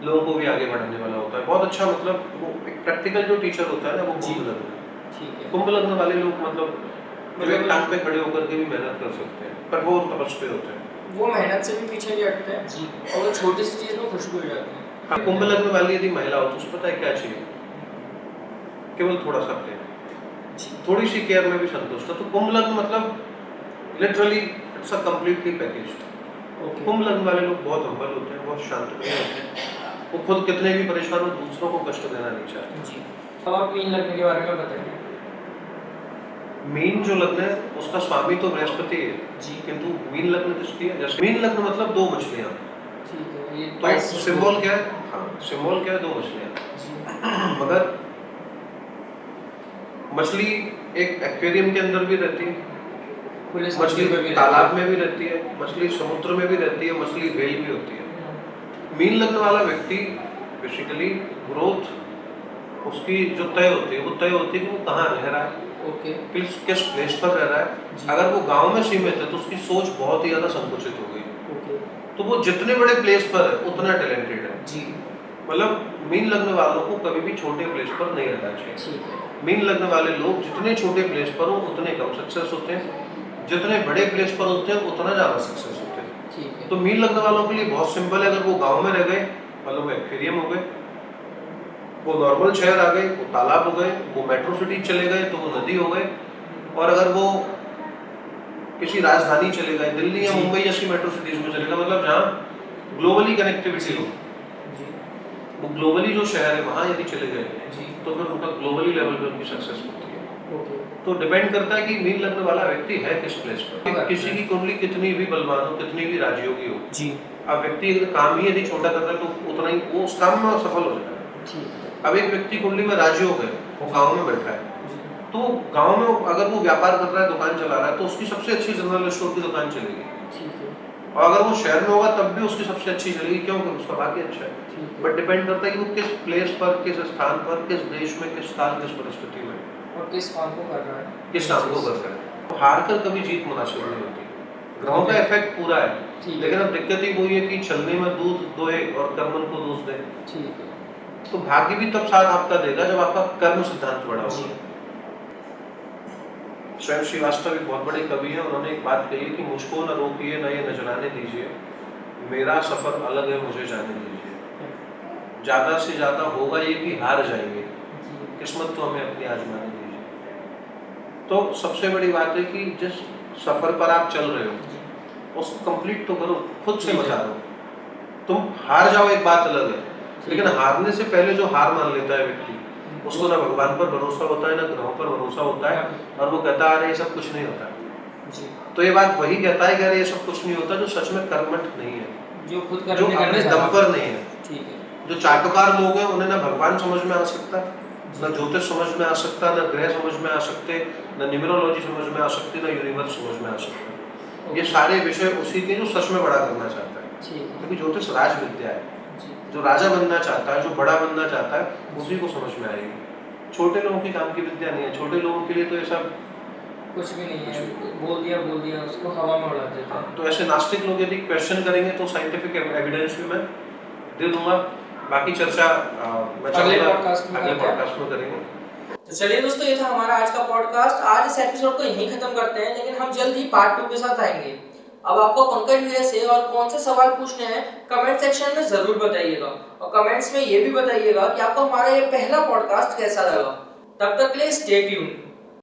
लोगों को भी आगे बढ़ाने वाला होता है, बहुत अच्छा। मतलब वो एक प्रैक्टिकल जो टीचर होता है ना, वो कुंभ लग्न है। ठीक है। कुंभ लग्न वाले लोग मतलब एक टांग पे खड़े होकर के भी मेहनत कर सकते हैं, पर वो तपस्वी पे होते हैं, वो मेहनत से भी पीछे नहीं हटते हैं। जी। और वो छोटी सी चीज में खुश भी हो जाते हैं। हाँ, कुंभ लग्न वाली यदि महिला हो तो उसको पता है क्या चाहिए, केवल थोड़ा सा प्रेम, थोड़ी सी केयर में भी संतुष्ट है। तो कुंभ लग्न मतलब literally it's a completely package. कुंभ लग्न वाले लोग बहुत हम्बल होते हैं, बहुत शांतप्रिय होते हैं, वो खुद कितने भी परेशान हो दूसरों को कष्ट देना नहीं चाहते। जी। अब आप मीन लग्न के बारे में बताइए। मीन जो लग्न है उसका स्वामी तो बृहस्पति है जी। किंतु मीन लग्न किसकी है? जैसे मीन लग्न मतलब 2 मछलियां। ठीक है। ये तो सिंबल क्या है? हाँ, सिंबल क्या है? 2 मछलियां। जी। मगर मछली एक एक्वेरियम के अंदर भी रहती है, मछली तालाब में भी रहती है, मछली समुद्र में भी रहती है, मछली व्हेल भी होती है। मीन लग्न वाला व्यक्ति बेसिकली ग्रोथ उसकी जो तय होती है, वो तय होती है कि वो कहाँ रह रहा है, ओके। किस प्लेस पर रह रहा है। अगर वो गांव में सीमित है तो उसकी सोच बहुत ही ज्यादा संकुचित हो गई, ओके। तो वो जितने बड़े प्लेस पर है उतना टैलेंटेड है। जी। मतलब मीन लग्न वालों को कभी भी छोटे प्लेस पर नहीं रहना चाहिए। ठीक है। मीन लग्न वाले लोग जितने छोटे प्लेस पर हो उतने कम सक्सेस होते हैं, जितने बड़े प्लेस पर होते हैं उतना ज्यादा सक्सेस होते हैं। ठीक है। तो मीन लग्न वालों के लिए बहुत सिंपल है, अगर वो गांव में रह गए मतलब वो एक्वेरियम हो गए, वो नॉर्मल शहर आ गए, वो तालाब हो गए, वो मेट्रो सिटी चले गए तो वो नदी हो गए, और अगर वो किसी राजधानी चले गए, दिल्ली या मुंबई जैसी मेट्रो सिटीज में चले गए, मतलब जहाँ ग्लोबली कनेक्टिविटी हो, वो ग्लोबली जो शहर है वहाँ यदि चले गए जी। तो फिर उनका ग्लोबली लेवल पे उनकी सक्सेस होती है। ओके। तो डिपेंड करता है कि मीन लगने वाला व्यक्ति है किस प्लेस पर। किसी की कुंडली कितनी भी बलवान हो, कितनी भी राजयोगी हो, जी अब व्यक्ति अगर काम ही यदि छोटा कर रहा है तो उतना ही वो उस काम में सफल हो जाएगा। ठीक है। अब एक व्यक्ति कुंडली में राजयोग है, वो गाँव में बैठा है, तो गाँव में अगर वो व्यापार कर रहा है, दुकान चला रहा है, तो उसकी सबसे अच्छी जनरल स्टोर की दुकान चलेगी। ठीक है। और अगर वो शहर में होगा तब भी उसकी सबसे अच्छी चलेगी, क्यों? क्योंकि उसका भाग्य अच्छा है। ठीक है। बट डिपेंड करता है कि वो किस प्लेस पर, किस स्थान पर, किस देश में, किस काल, किस परिस्थिति में, और किस काम को कर रहा है, किस काम को कर रहा है। तो हार कर कभी जीत मुनासिब नहीं होती। ग्रहों का इफेक्ट पूरा है, लेकिन अब दिक्कत ही वही है कि छलने में दूध दोए और कर्मन को दोष दे। ठीक है। तो भाग्य भी तब साथ आपका देगा जब आपका कर्म सिद्धांत बड़ा होगा। स्वयं श्री वास्तविक बहुत बड़े कवि हैं, उन्होंने एक बात कही है कि मुझको न रोकिए, न ये नजराने दीजिए, मेरा सफर अलग है, मुझे जाने दीजिए। ज्यादा से ज्यादा होगा ये कि हार जाएंगे, किस्मत तो हमें अपनी आजमाने दीजिए। तो सबसे बड़ी बात है कि जिस सफर पर आप चल रहे हो उसको कंप्लीट तो करो, खुद से मचा दो। तुम हार जाओ एक बात अलग है, लेकिन हारने से पहले जो हार मान लेता है व्यक्ति, उसको ना भगवान पर भरोसा होता है, ना ग्रहों पर भरोसा होता है, और वो कहता है ये सब कुछ नहीं होता। जी। तो ये बात वही कहता है कि अरे ये सब कुछ नहीं होता जो सच में कर्मठ नहीं है, जो खुद जो अपने दम पर नहीं है। ठीक है। जो चाटुकार लोग हैं उन्हें ना भगवान समझ में आ सकता, न ज्योतिष समझ में आ सकता, न ग्रह समझ में आ सकते, न न्यूमरोलॉजी समझ में आ सकती, न यूनिवर्स समझ में आ सकता। ये सारे विषय उसी के जो सच में बड़ा करना चाहता है, क्योंकि ज्योतिष राज विद्या है। जो राजा बनना चाहता है, जो बड़ा बनना चाहता है, उसी को समझ में आएगी। छोटे लोगों की काम की विद्या नहीं है। छोटे लोगों के लिए तो ये सब कुछ भी नहीं है, बोल दिया उसको हवा में उड़ा देता है। तो ऐसे नास्तिक लोग यदि क्वेश्चन करेंगे तो साइंटिफिक एविडेंस भी मैं दे दूंगा। बाकी चर्चा मैं अगले चाहूंगा पॉडकास्ट में करेंगे। तो चलिए दोस्तों, ये था हमारा आज का पॉडकास्ट। आज इस एपिसोड को यहीं खत्म करते हैं, लेकिन हम जल्द ही पार्ट 2 के साथ आएंगे। अब आपको पंकज भैया से और कौन से सवाल पूछने हैं कमेंट सेक्शन में जरूर बताइएगा, और कमेंट्स में ये भी बताइएगा कि आपको हमारा ये पहला पॉडकास्ट कैसा लगा। तब तक के लिए स्टे ट्यून्ड।